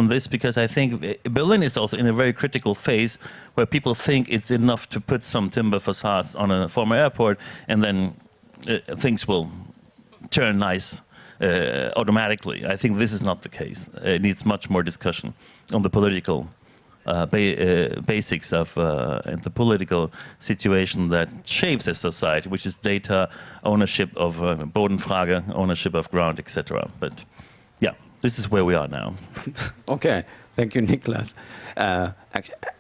Speaker 9: this, because I think Berlin is also in a very critical phase where people think it's enough to put some timber facades on a former airport and then things will turn nice automatically. I think this is not the case. It needs much more discussion on the political basics of and the political situation that shapes a society, which is data, ownership of Bodenfrage, ownership of ground, etc. But yeah, this is where we are now.
Speaker 2: Okay, thank you, Niklas.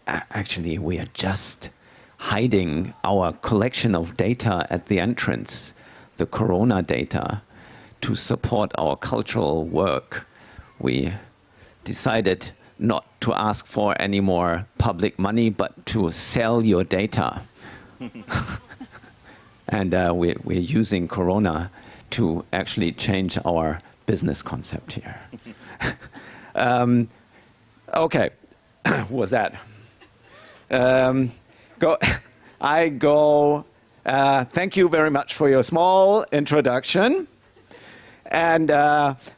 Speaker 2: Actually, we are just hiding our collection of data at the entrance, the corona data, to support our cultural work. We decided not to ask for any more public money, but to sell your data. And we're using Corona to actually change our business concept here. Okay, who was that? Thank you very much for your small introduction. And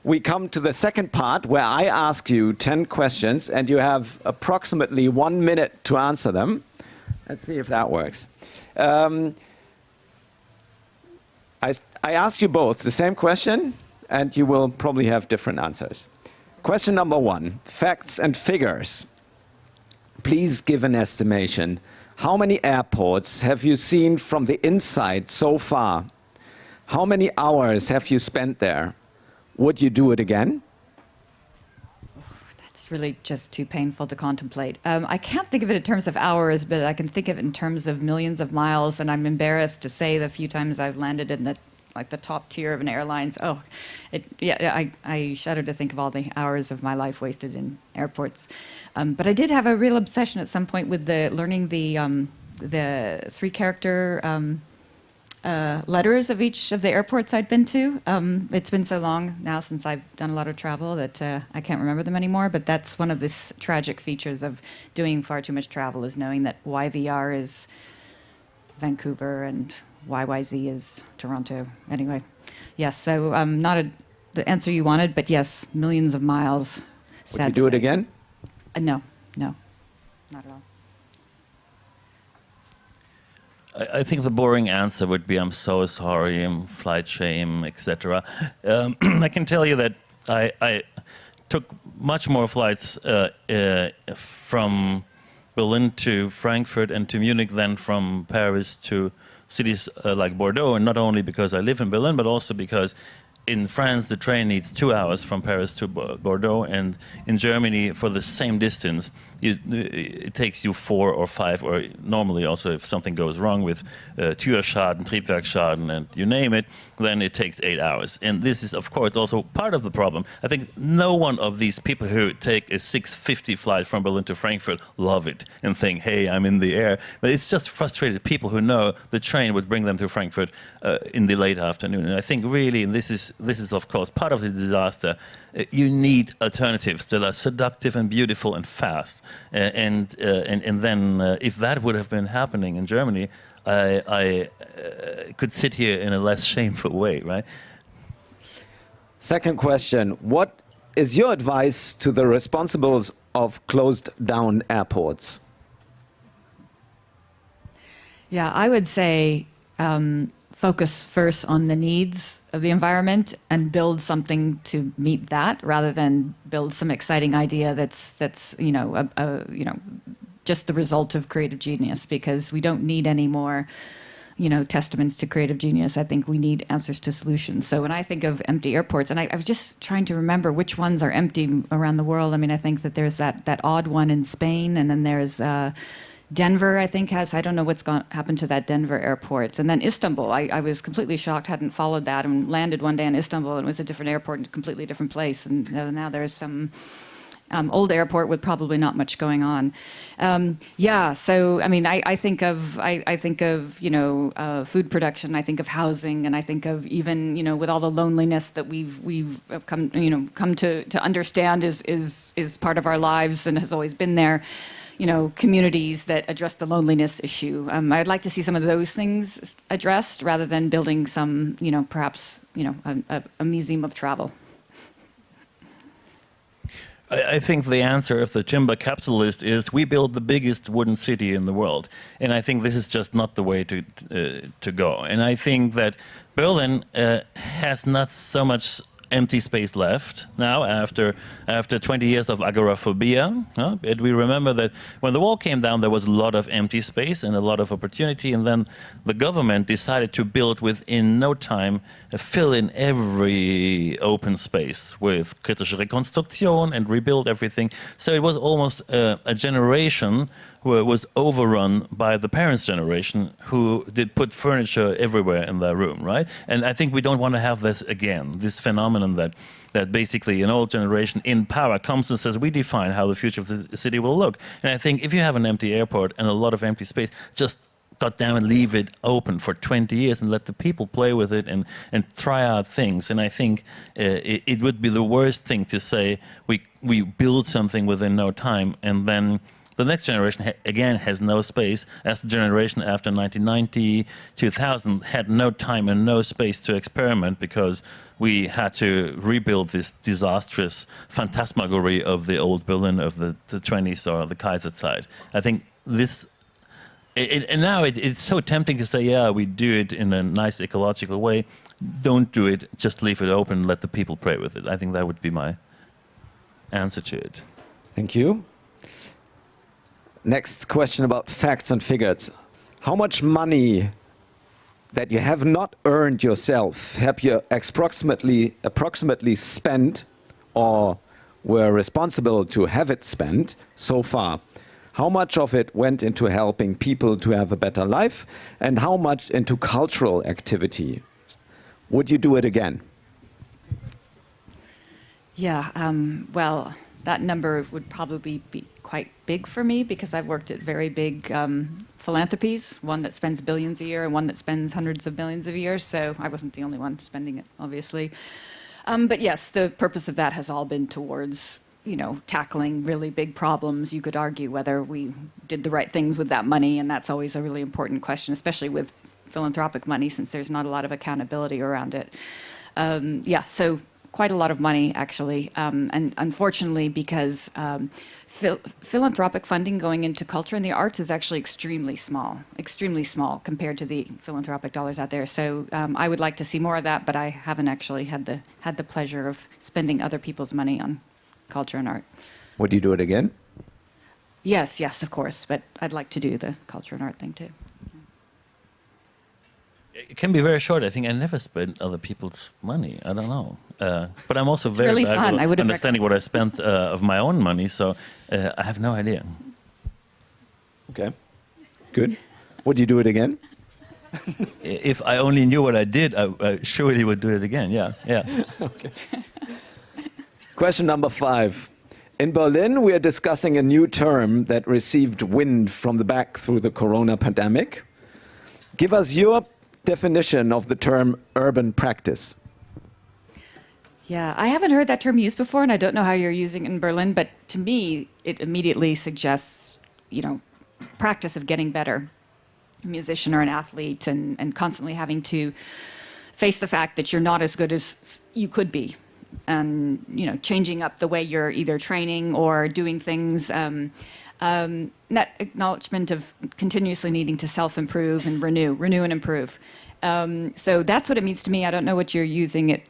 Speaker 2: we come to the second part where I ask you 10 questions and you have approximately 1 minute to answer them. Let's see if that works. I ask you both the same question and you will probably have different answers. Question number 1, facts and figures. Please give an estimation. How many airports have you seen from the inside so far? How many hours have you spent there? Would you do it again?
Speaker 8: That's really just too painful to contemplate. I can't think of it in terms of hours, but I can think of it in terms of millions of miles, and I'm embarrassed to say the few times I've landed in the top tier of an airline's. I shudder to think of all the hours of my life wasted in airports. But I did have a real obsession at some point with learning the 3-character letters of each of the airports I'd been to. It's been so long now since I've done a lot of travel that I can't remember them anymore, but that's one of the tragic features of doing far too much travel, is knowing that YVR is Vancouver and YYZ is Toronto. Anyway, yes, so not the answer you wanted, but yes, millions of miles.
Speaker 2: Would you do it again?
Speaker 8: No, not at all.
Speaker 9: I think the boring answer would be, I'm so sorry, flight shame, etc. I can tell you that I took much more flights from Berlin to Frankfurt and to Munich than from Paris to cities like Bordeaux, and not only because I live in Berlin, but also because in France the train needs 2 hours from Paris to Bordeaux, and in Germany for the same distance it takes you 4 or 5, or normally also if something goes wrong with Türschaden, Triebwerksschaden, and you name it, then it takes 8 hours. And this is of course also part of the problem. I think no one of these people who take a 6:50 flight from Berlin to Frankfurt love it and think, hey, I'm in the air. But it's just frustrated people who know the train would bring them to Frankfurt in the late afternoon. And I think really, and this is of course part of the disaster, you need alternatives that are seductive and beautiful and fast. And then if that would have been happening in Germany, I could sit here in a less shameful way, right?
Speaker 2: Second question, what is your advice to the responsibles of closed down airports?
Speaker 8: Yeah, I would say focus first on the needs of the environment and build something to meet that, rather than build some exciting idea that's just the result of creative genius, because we don't need any more testaments to creative genius. I think we need answers to solutions. So when I think of empty airports, and I was just trying to remember which ones are empty around the world. I mean, I think that there's that odd one in Spain, and then there's Denver, I think, I don't know what's happened to that Denver airport. And then Istanbul, I was completely shocked, hadn't followed that, and landed one day in Istanbul, and it was a different airport in a completely different place. And now there's some old airport with probably not much going on. So I mean, I think of food production, I think of housing, and I think of even with all the loneliness that we've come to understand is part of our lives and has always been there. Communities that address the loneliness issue. I'd like to see some of those things addressed, rather than building some, perhaps a museum of travel.
Speaker 9: I think the answer of the timber capitalist is we build the biggest wooden city in the world, and I think this is just not the way to go. And I think that Berlin has not so much empty space left now after 20 years of agoraphobia. And we remember that when the wall came down, there was a lot of empty space and a lot of opportunity, and then the government decided to build within no time, fill in every open space with kritische Rekonstruktion and rebuild everything. So it was almost a generation who was overrun by the parents' generation, who did put furniture everywhere in their room, right? And I think we don't want to have this again, this phenomenon that basically an old generation in power comes and says, we define how the future of the city will look. And I think if you have an empty airport and a lot of empty space, just goddamn it, leave it open for 20 years and let the people play with it and try out things. And I think it would be the worst thing to say we build something within no time, and then the next generation, again, has no space, as the generation after 1990, 2000 had no time and no space to experiment, because we had to rebuild this disastrous phantasmagory of the old Berlin of the 20s or the Kaiserzeit. I think this, and now it's so tempting to say, yeah, we do it in a nice ecological way. Don't do it, just leave it open, let the people play with it. I think that would be my answer to it.
Speaker 10: Thank you. Next question about facts and figures. How much money that you have not earned yourself have you approximately spent, or were responsible to have it spent so far? How much of it went into helping people to have a better life, and how much into cultural activity? Would you do it again?
Speaker 8: Yeah, well, that number would probably be quite big for me, because I've worked at very big philanthropies, one that spends billions a year and one that spends hundreds of millions a year. So I wasn't the only one spending it, obviously. But yes, the purpose of that has all been towards, tackling really big problems. You could argue whether we did the right things with that money, and that's always a really important question, especially with philanthropic money, since there's not a lot of accountability around it. So quite a lot of money, actually. And unfortunately, because philanthropic funding going into culture and the arts is actually extremely small compared to the philanthropic dollars out there. So I would like to see more of that, but I haven't actually had the pleasure of spending other people's money on culture and art.
Speaker 10: Would you do it again?
Speaker 8: Yes, of course, but I'd like to do the culture and art thing too.
Speaker 9: It can be very short. I think I never spent other people's money. I don't know. But I'm also very
Speaker 8: really
Speaker 9: bad
Speaker 8: fun.
Speaker 9: at understanding what I spent of my own money, so I have no idea.
Speaker 10: Okay, good. Would you do it again?
Speaker 9: If I only knew what I did, I surely would do it again, yeah.
Speaker 10: Okay. Question number 5. In Berlin, we are discussing a new term that received wind from the back through the corona pandemic. Give us your definition of the term urban practice.
Speaker 8: Yeah, I haven't heard that term used before, and I don't know how you're using it in Berlin, but to me, it immediately suggests, practice of getting better. A musician or an athlete, and constantly having to face the fact that you're not as good as you could be. And, changing up the way you're either training or doing things. That acknowledgement of continuously needing to self-improve and renew and improve. So that's what it means to me. I don't know what you're using it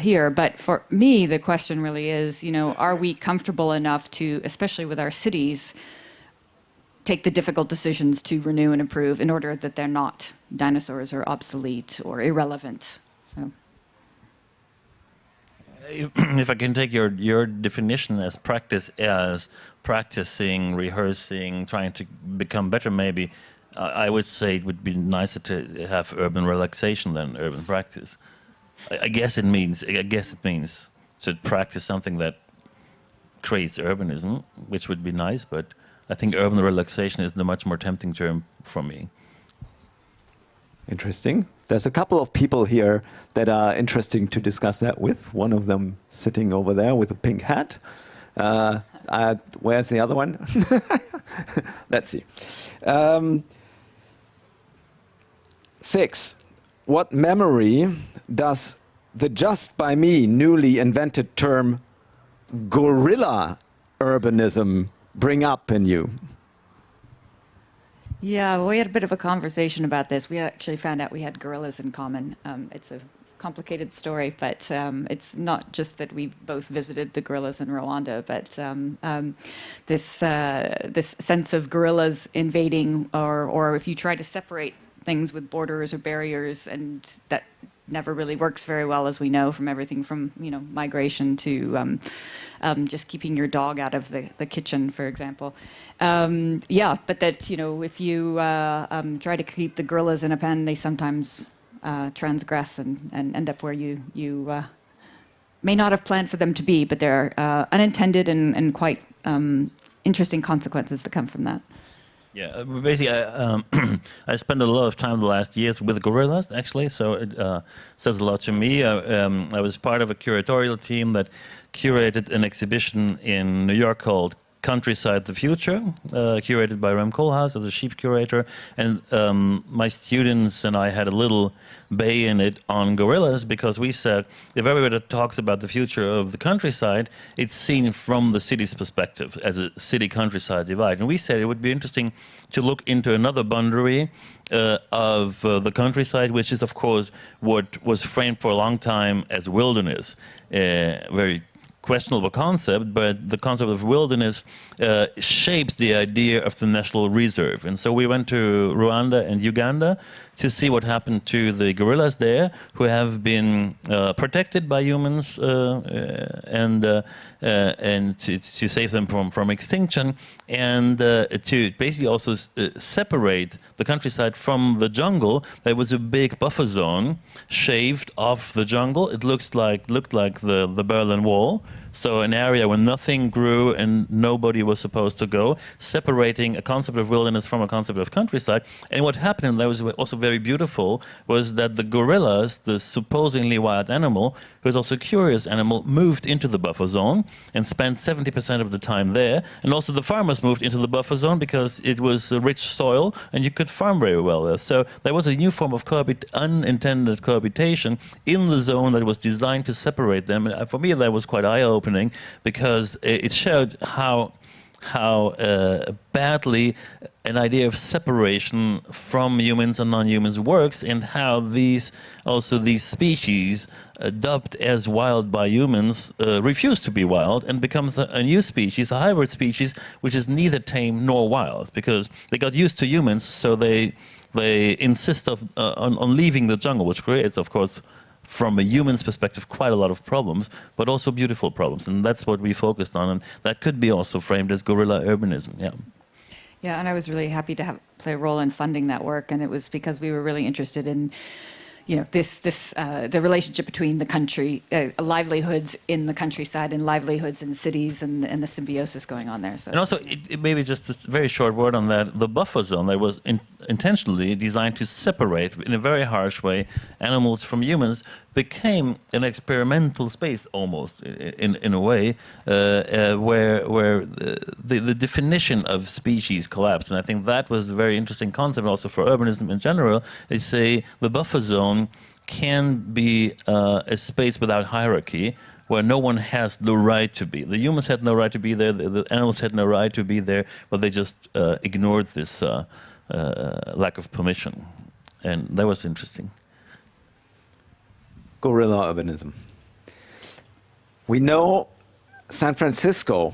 Speaker 8: here, but for me, the question really is, are we comfortable enough to, especially with our cities, take the difficult decisions to renew and improve in order that they're not dinosaurs or obsolete or irrelevant? So.
Speaker 9: If I can take your definition as practice as practicing, rehearsing, trying to become better, maybe, I would say it would be nicer to have urban relaxation than urban practice. I guess it means to practice something that creates urbanism, which would be nice, but I think urban relaxation is the much more tempting term for me.
Speaker 10: Interesting. There's a couple of people here that are interesting to discuss that with. One of them sitting over there with a pink hat. Where's the other one? Let's see. 6. What memory does the just by me newly invented term gorilla urbanism bring up in you?
Speaker 8: Yeah, we had a bit of a conversation about this. We actually found out we had gorillas in common. It's a complicated story, but it's not just that we both visited the gorillas in Rwanda, but this sense of gorillas invading, or if you try to separate things with borders or barriers, and that never really works very well, as we know, from everything from migration to just keeping your dog out of the kitchen, for example. But that if you try to keep the gorillas in a pen, they sometimes transgress and end up where you may not have planned for them to be, but there are unintended and quite interesting consequences that come from that.
Speaker 9: Yeah, basically, I spent a lot of time the last years with gorillas, actually, so it says a lot to me. I was part of a curatorial team that curated an exhibition in New York called Countryside the Future, curated by Rem Koolhaas as a chief curator, and my students and I had a little bay in it on gorillas, because we said if everybody talks about the future of the countryside, it's seen from the city's perspective as a city-countryside divide. And we said it would be interesting to look into another boundary of the countryside, which is, of course, what was framed for a long time as wilderness. Very questionable concept, but the concept of wilderness shapes the idea of the national reserve. And so we went to Rwanda and Uganda to see what happened to the gorillas there, who have been protected by humans and to save them from extinction, and to basically also separate the countryside from the jungle. There was a big buffer zone shaved off the jungle. It looked like the Berlin Wall. So an area where nothing grew and nobody was supposed to go, separating a concept of wilderness from a concept of countryside. And what happened, and that was also very beautiful, was that the gorillas, the supposedly wild animal, who was also a curious animal, moved into the buffer zone and spent 70% of the time there. And also the farmers moved into the buffer zone because it was a rich soil and you could farm very well there. So there was a new form of unintended cohabitation in the zone that was designed to separate them. And for me, that was quite eye-opening, because it showed how badly an idea of separation from humans and non-humans works, and how these species dubbed as wild by humans refuse to be wild and becomes a new species, a hybrid species, which is neither tame nor wild, because they got used to humans, so they insist on leaving the jungle, which creates, of course, from a human's perspective, quite a lot of problems, but also beautiful problems. And that's what we focused on. And that could be also framed as guerrilla urbanism. Yeah.
Speaker 8: Yeah, and I was really happy to play a role in funding that work. And it was because we were really interested in, the relationship between the country, livelihoods in the countryside and livelihoods in cities, and the symbiosis going on there. So.
Speaker 9: And also, it maybe just a very short word on that, the buffer zone that was intentionally designed to separate, in a very harsh way, animals from humans, became an experimental space almost, in a way, where the definition of species collapsed. And I think that was a very interesting concept also for urbanism in general. They say the buffer zone can be a space without hierarchy, where no one has the right to be. The humans had no right to be there, the animals had no right to be there, but they just ignored this lack of permission. And that was interesting.
Speaker 10: guerrilla urbanism. We know San Francisco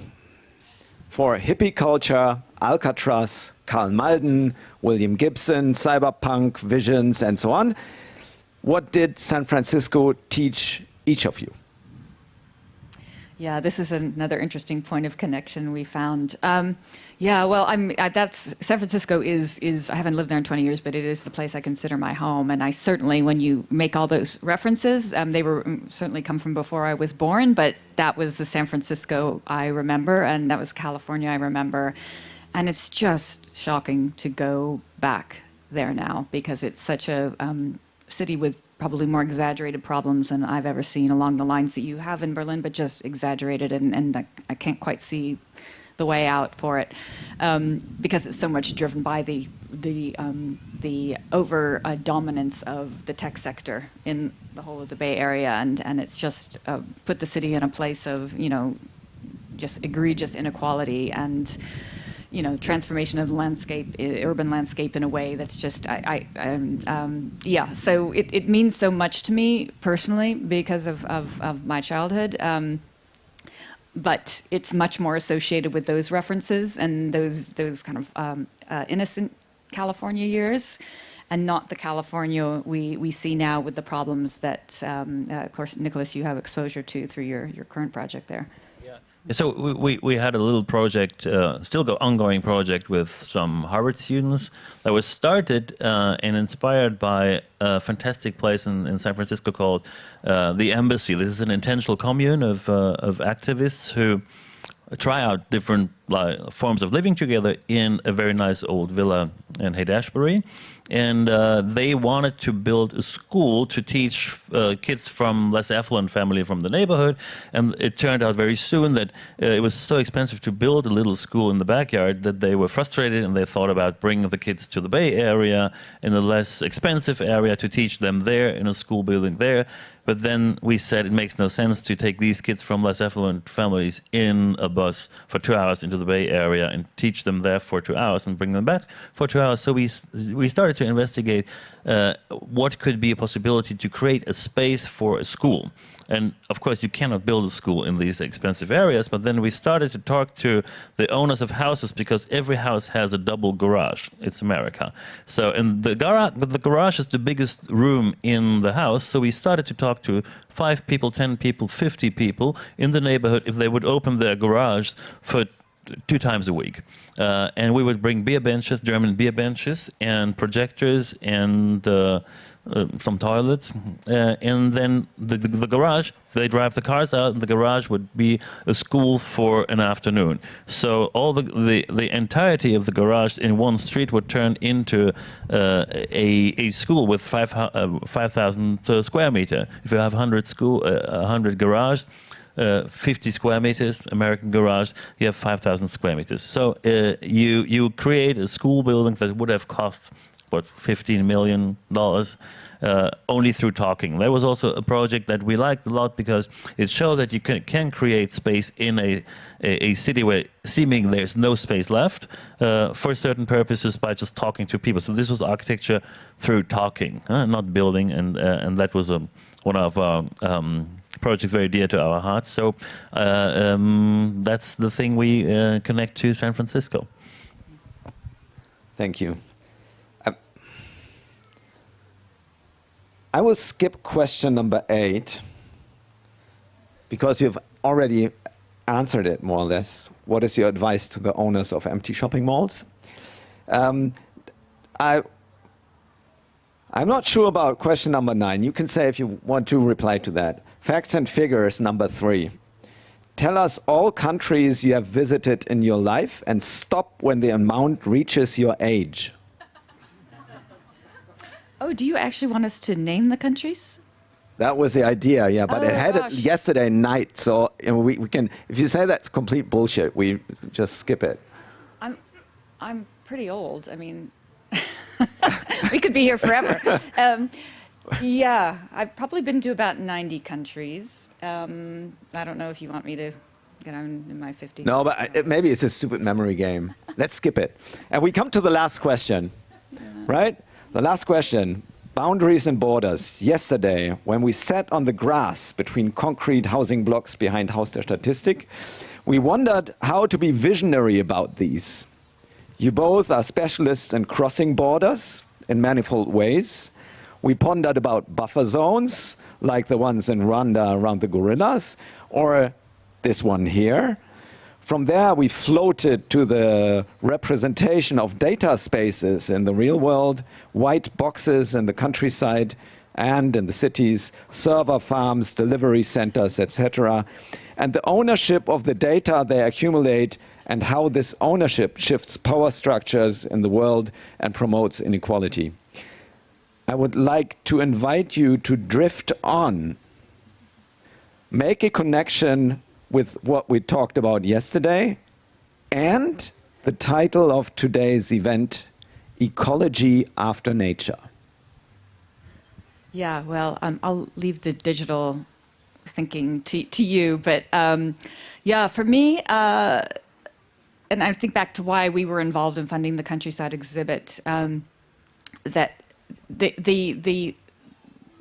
Speaker 10: for hippie culture, Alcatraz, Karl Malden, William Gibson, cyberpunk, visions, and so on. What did San Francisco teach each of you?
Speaker 8: Yeah, this is another interesting point of connection we found. Yeah, well, that's San Francisco is I haven't lived there in 20 years, but it is the place I consider my home. And I certainly, when you make all those references, they were certainly come from before I was born, but that was the San Francisco I remember, and that was California I remember. And it's just shocking to go back there now, because it's such a city with probably more exaggerated problems than I've ever seen along the lines that you have in Berlin, but just exaggerated, and I can't quite see the way out for it, because it's so much driven by the over dominance of the tech sector in the whole of the Bay Area, and it's just put the city in a place of, you know, just egregious inequality and, you know, transformation of the landscape, urban landscape, in a way that's just, yeah. So it means so much to me personally because of my childhood, but it's much more associated with those references and those kind of innocent California years, and not the California we see now with the problems that, of course, Niklas, you have exposure to through your current project there.
Speaker 9: So we had a little project, still ongoing project with some Harvard students that was started and inspired by a fantastic place in San Francisco called the Embassy. This is an intentional commune of activists who try out different forms of living together in a very nice old villa in Haight-Ashbury. And they wanted to build a school to teach kids from less affluent family from the neighborhood. And it turned out very soon that it was so expensive to build a little school in the backyard that they were frustrated, and they thought about bringing the kids to the Bay Area in a less expensive area to teach them there in a school building there. But then we said it makes no sense to take these kids from less affluent families in a bus for 2 hours into the Bay Area and teach them there for 2 hours and bring them back for 2 hours. So we started to investigate what could be a possibility to create a space for a school. And of course, you cannot build a school in these expensive areas, but then we started to talk to the owners of houses, because every house has a double garage. It's America. So, and the garage is the biggest room in the house. So we started to talk to 5 people, 10 people, 50 people in the neighborhood if they would open their garage for 2 times a week. And we would bring beer benches, German beer benches, and projectors, and some toilets, and then the garage, they drive the cars out, and the garage would be a school for an afternoon. So all the entirety of the garage in one street would turn into a school with 5,000 square meter. If you have 100 garage, 50 square meters, American garage, you have 5,000 square meters. So you create a school building that would have cost, what, $15 million only through talking. There was also a project that we liked a lot because it showed that you can create space in a city where seemingly there's no space left for certain purposes by just talking to people. So this was architecture through talking, not building, and that was one of our projects very dear to our hearts. So that's the thing we connect to San Francisco.
Speaker 10: Thank you. I will skip question number 8 because you've already answered it more or less. What is your advice to the owners of empty shopping malls? I'm not sure about question number 9. You can say if you want to reply to that. Facts and figures number 3. Tell us all countries you have visited in your life and stop when the amount reaches your age.
Speaker 8: Oh, do you actually want us to name the countries?
Speaker 10: That was the idea, yeah, but
Speaker 8: oh,
Speaker 10: it had
Speaker 8: gosh.
Speaker 10: it yesterday night, so we can, if you say that's complete bullshit, we just skip it.
Speaker 8: I'm pretty old. I mean, we could be here forever. Yeah, I've probably been to about 90 countries. I don't know if you want me to get on in my 50s.
Speaker 10: No, but maybe it's a stupid memory game. Let's skip it. And we come to the last question, right? The last question. boundaries and borders. Yesterday, when we sat on the grass between concrete housing blocks behind Haus der Statistik, we wondered how to be visionary about these. You both are specialists in crossing borders in manifold ways. We pondered about buffer zones, like the ones in Rwanda around the gorillas, or this one here. From there, we floated to the representation of data spaces in the real world, white boxes in the countryside and in the cities, server farms, delivery centers, etc., and the ownership of the data they accumulate and how this ownership shifts power structures in the world and promotes inequality. I would like to invite you to drift on, make a connection with what we talked about yesterday and the title of today's event, Ecology After Nature.
Speaker 8: Yeah, well, I'll leave the digital thinking to you, but yeah, for me, and I think back to why we were involved in funding the Countryside exhibit, that the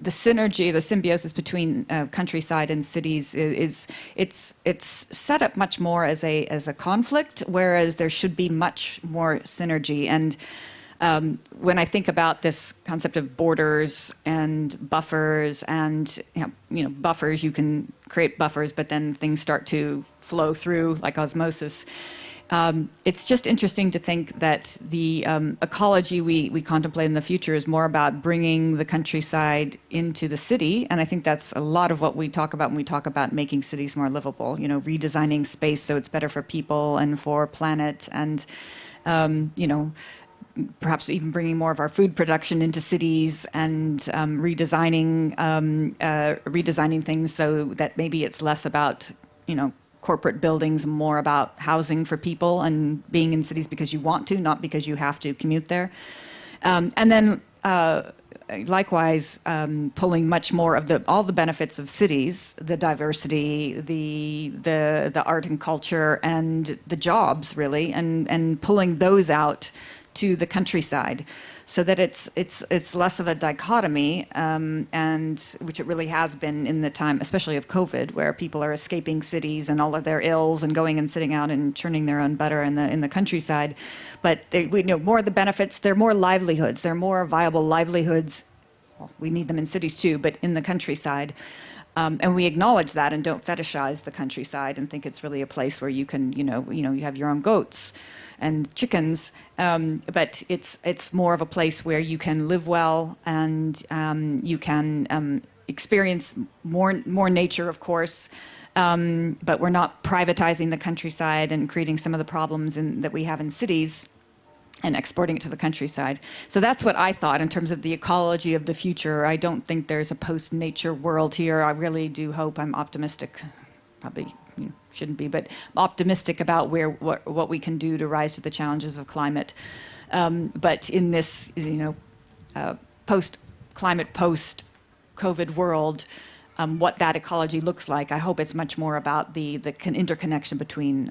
Speaker 8: synergy, the symbiosis between countryside and cities it's set up much more as a conflict, whereas there should be much more synergy. And when I think about this concept of borders and buffers, and buffers, you can create buffers, but then things start to flow through like osmosis. It's just interesting to think that the ecology we contemplate in the future is more about bringing the countryside into the city. And I think that's a lot of what we talk about when we talk about making cities more livable, redesigning space so it's better for people and for planet, and, perhaps even bringing more of our food production into cities, and redesigning things so that maybe it's less about, corporate buildings, more about housing for people and being in cities because you want to, not because you have to commute there. And then likewise, pulling much more of all the benefits of cities, the diversity, the art and culture, and the jobs, really, and pulling those out to the countryside, so that it's less of a dichotomy, and which it really has been in the time, especially of COVID, where people are escaping cities and all of their ills and going and sitting out and churning their own butter in the countryside. But we know more of the benefits. They're more livelihoods. They're more viable livelihoods. Well, we need them in cities too, but in the countryside. And we acknowledge that and don't fetishize the countryside and think it's really a place where you can, you have your own goats and chickens, but it's more of a place where you can live well, and you can experience more nature, of course, but we're not privatizing the countryside and creating some of the problems that we have in cities and exporting it to the countryside. So that's what I thought in terms of the ecology of the future. I don't think there's a post-nature world here. I really do hope. I'm optimistic, probably shouldn't be, but optimistic about what we can do to rise to the challenges of climate. But in this, post-climate, post-COVID world, what that ecology looks like, I hope it's much more about the interconnection between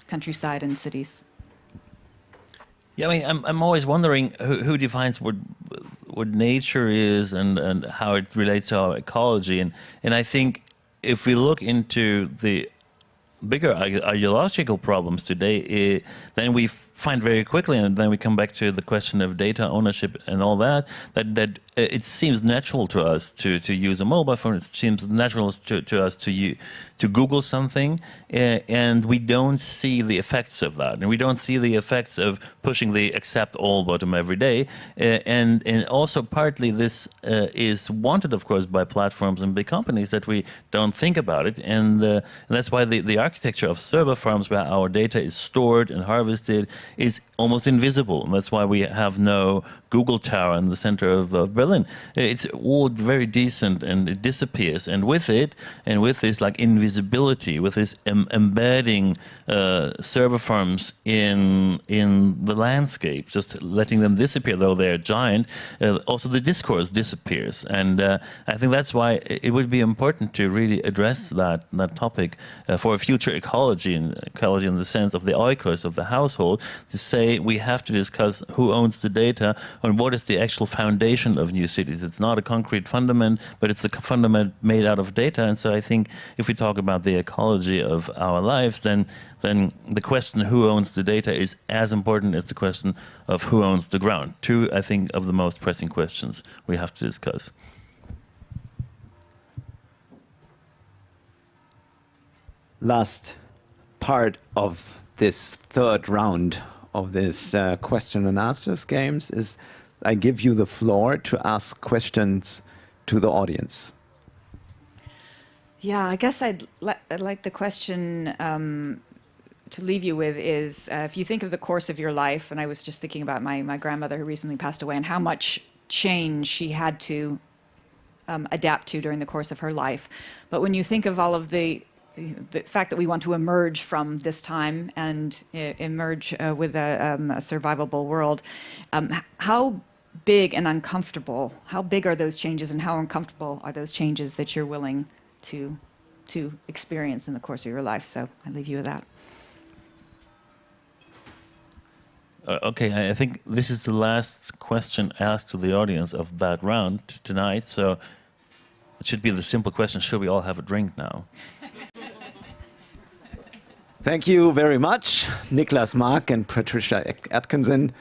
Speaker 8: countryside and cities.
Speaker 9: Yeah, I mean, I'm always wondering who defines what nature is and how it relates to our ecology, and I think if we look into the bigger ideological problems today, then we find very quickly, and then we come back to the question of data ownership and all that it seems natural to us to use a mobile phone. It seems natural to us to Google something, and we don't see the effects of that, and we don't see the effects of pushing the accept all button every day, and also partly this is wanted, of course, by platforms and big companies, that we don't think about it, and that's why the architecture of server farms where our data is stored and harvested is almost invisible, and that's why we have no Google Tower in the center of Berlin. It's all very decent, and it disappears. And with it, and with this like invisibility, with this embedding server farms in the landscape, just letting them disappear, though they're giant, also the discourse disappears. And I think that's why it would be important to really address that topic for a future ecology, and ecology in the sense of the oikos, of the household, to say we have to discuss who owns the data and what is the actual foundation of new cities. It's not a concrete fundament, but it's a fundament made out of data. And so I think if we talk about the ecology of our lives, then the question who owns the data is as important as the question of who owns the ground. Two, I think, of the most pressing questions we have to discuss.
Speaker 10: Last part of this third round of this question and answers games is I give you the floor to ask questions to the audience.
Speaker 8: Yeah, I guess I'd like the question to leave you with is if you think of the course of your life, and I was just thinking about my grandmother who recently passed away and how much change she had to adapt to during the course of her life. But when you think of all of the fact that we want to emerge from this time and emerge with a survivable world, how big and uncomfortable, how big are those changes and how uncomfortable are those changes that you're willing to experience in the course of your life? So I leave you with that.
Speaker 9: Okay, I think this is the last question asked to the audience of that round tonight. So it should be the simple question, should we all have a drink now?
Speaker 10: Thank you very much, Niklas, Maak, and Patricia Atkinson.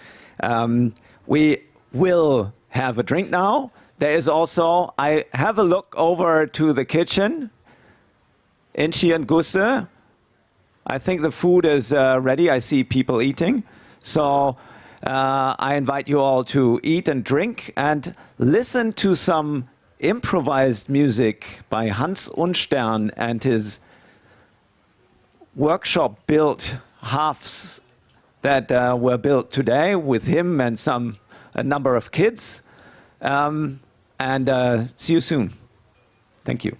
Speaker 10: We will have a drink now. There is also, I have a look over to the kitchen. Inchi and Gusse. I think the food is ready. I see people eating. So I invite you all to eat and drink and listen to some improvised music by Hans Unstern and his workshop-built halves that were built today with him and a number of kids. And see you soon. Thank you.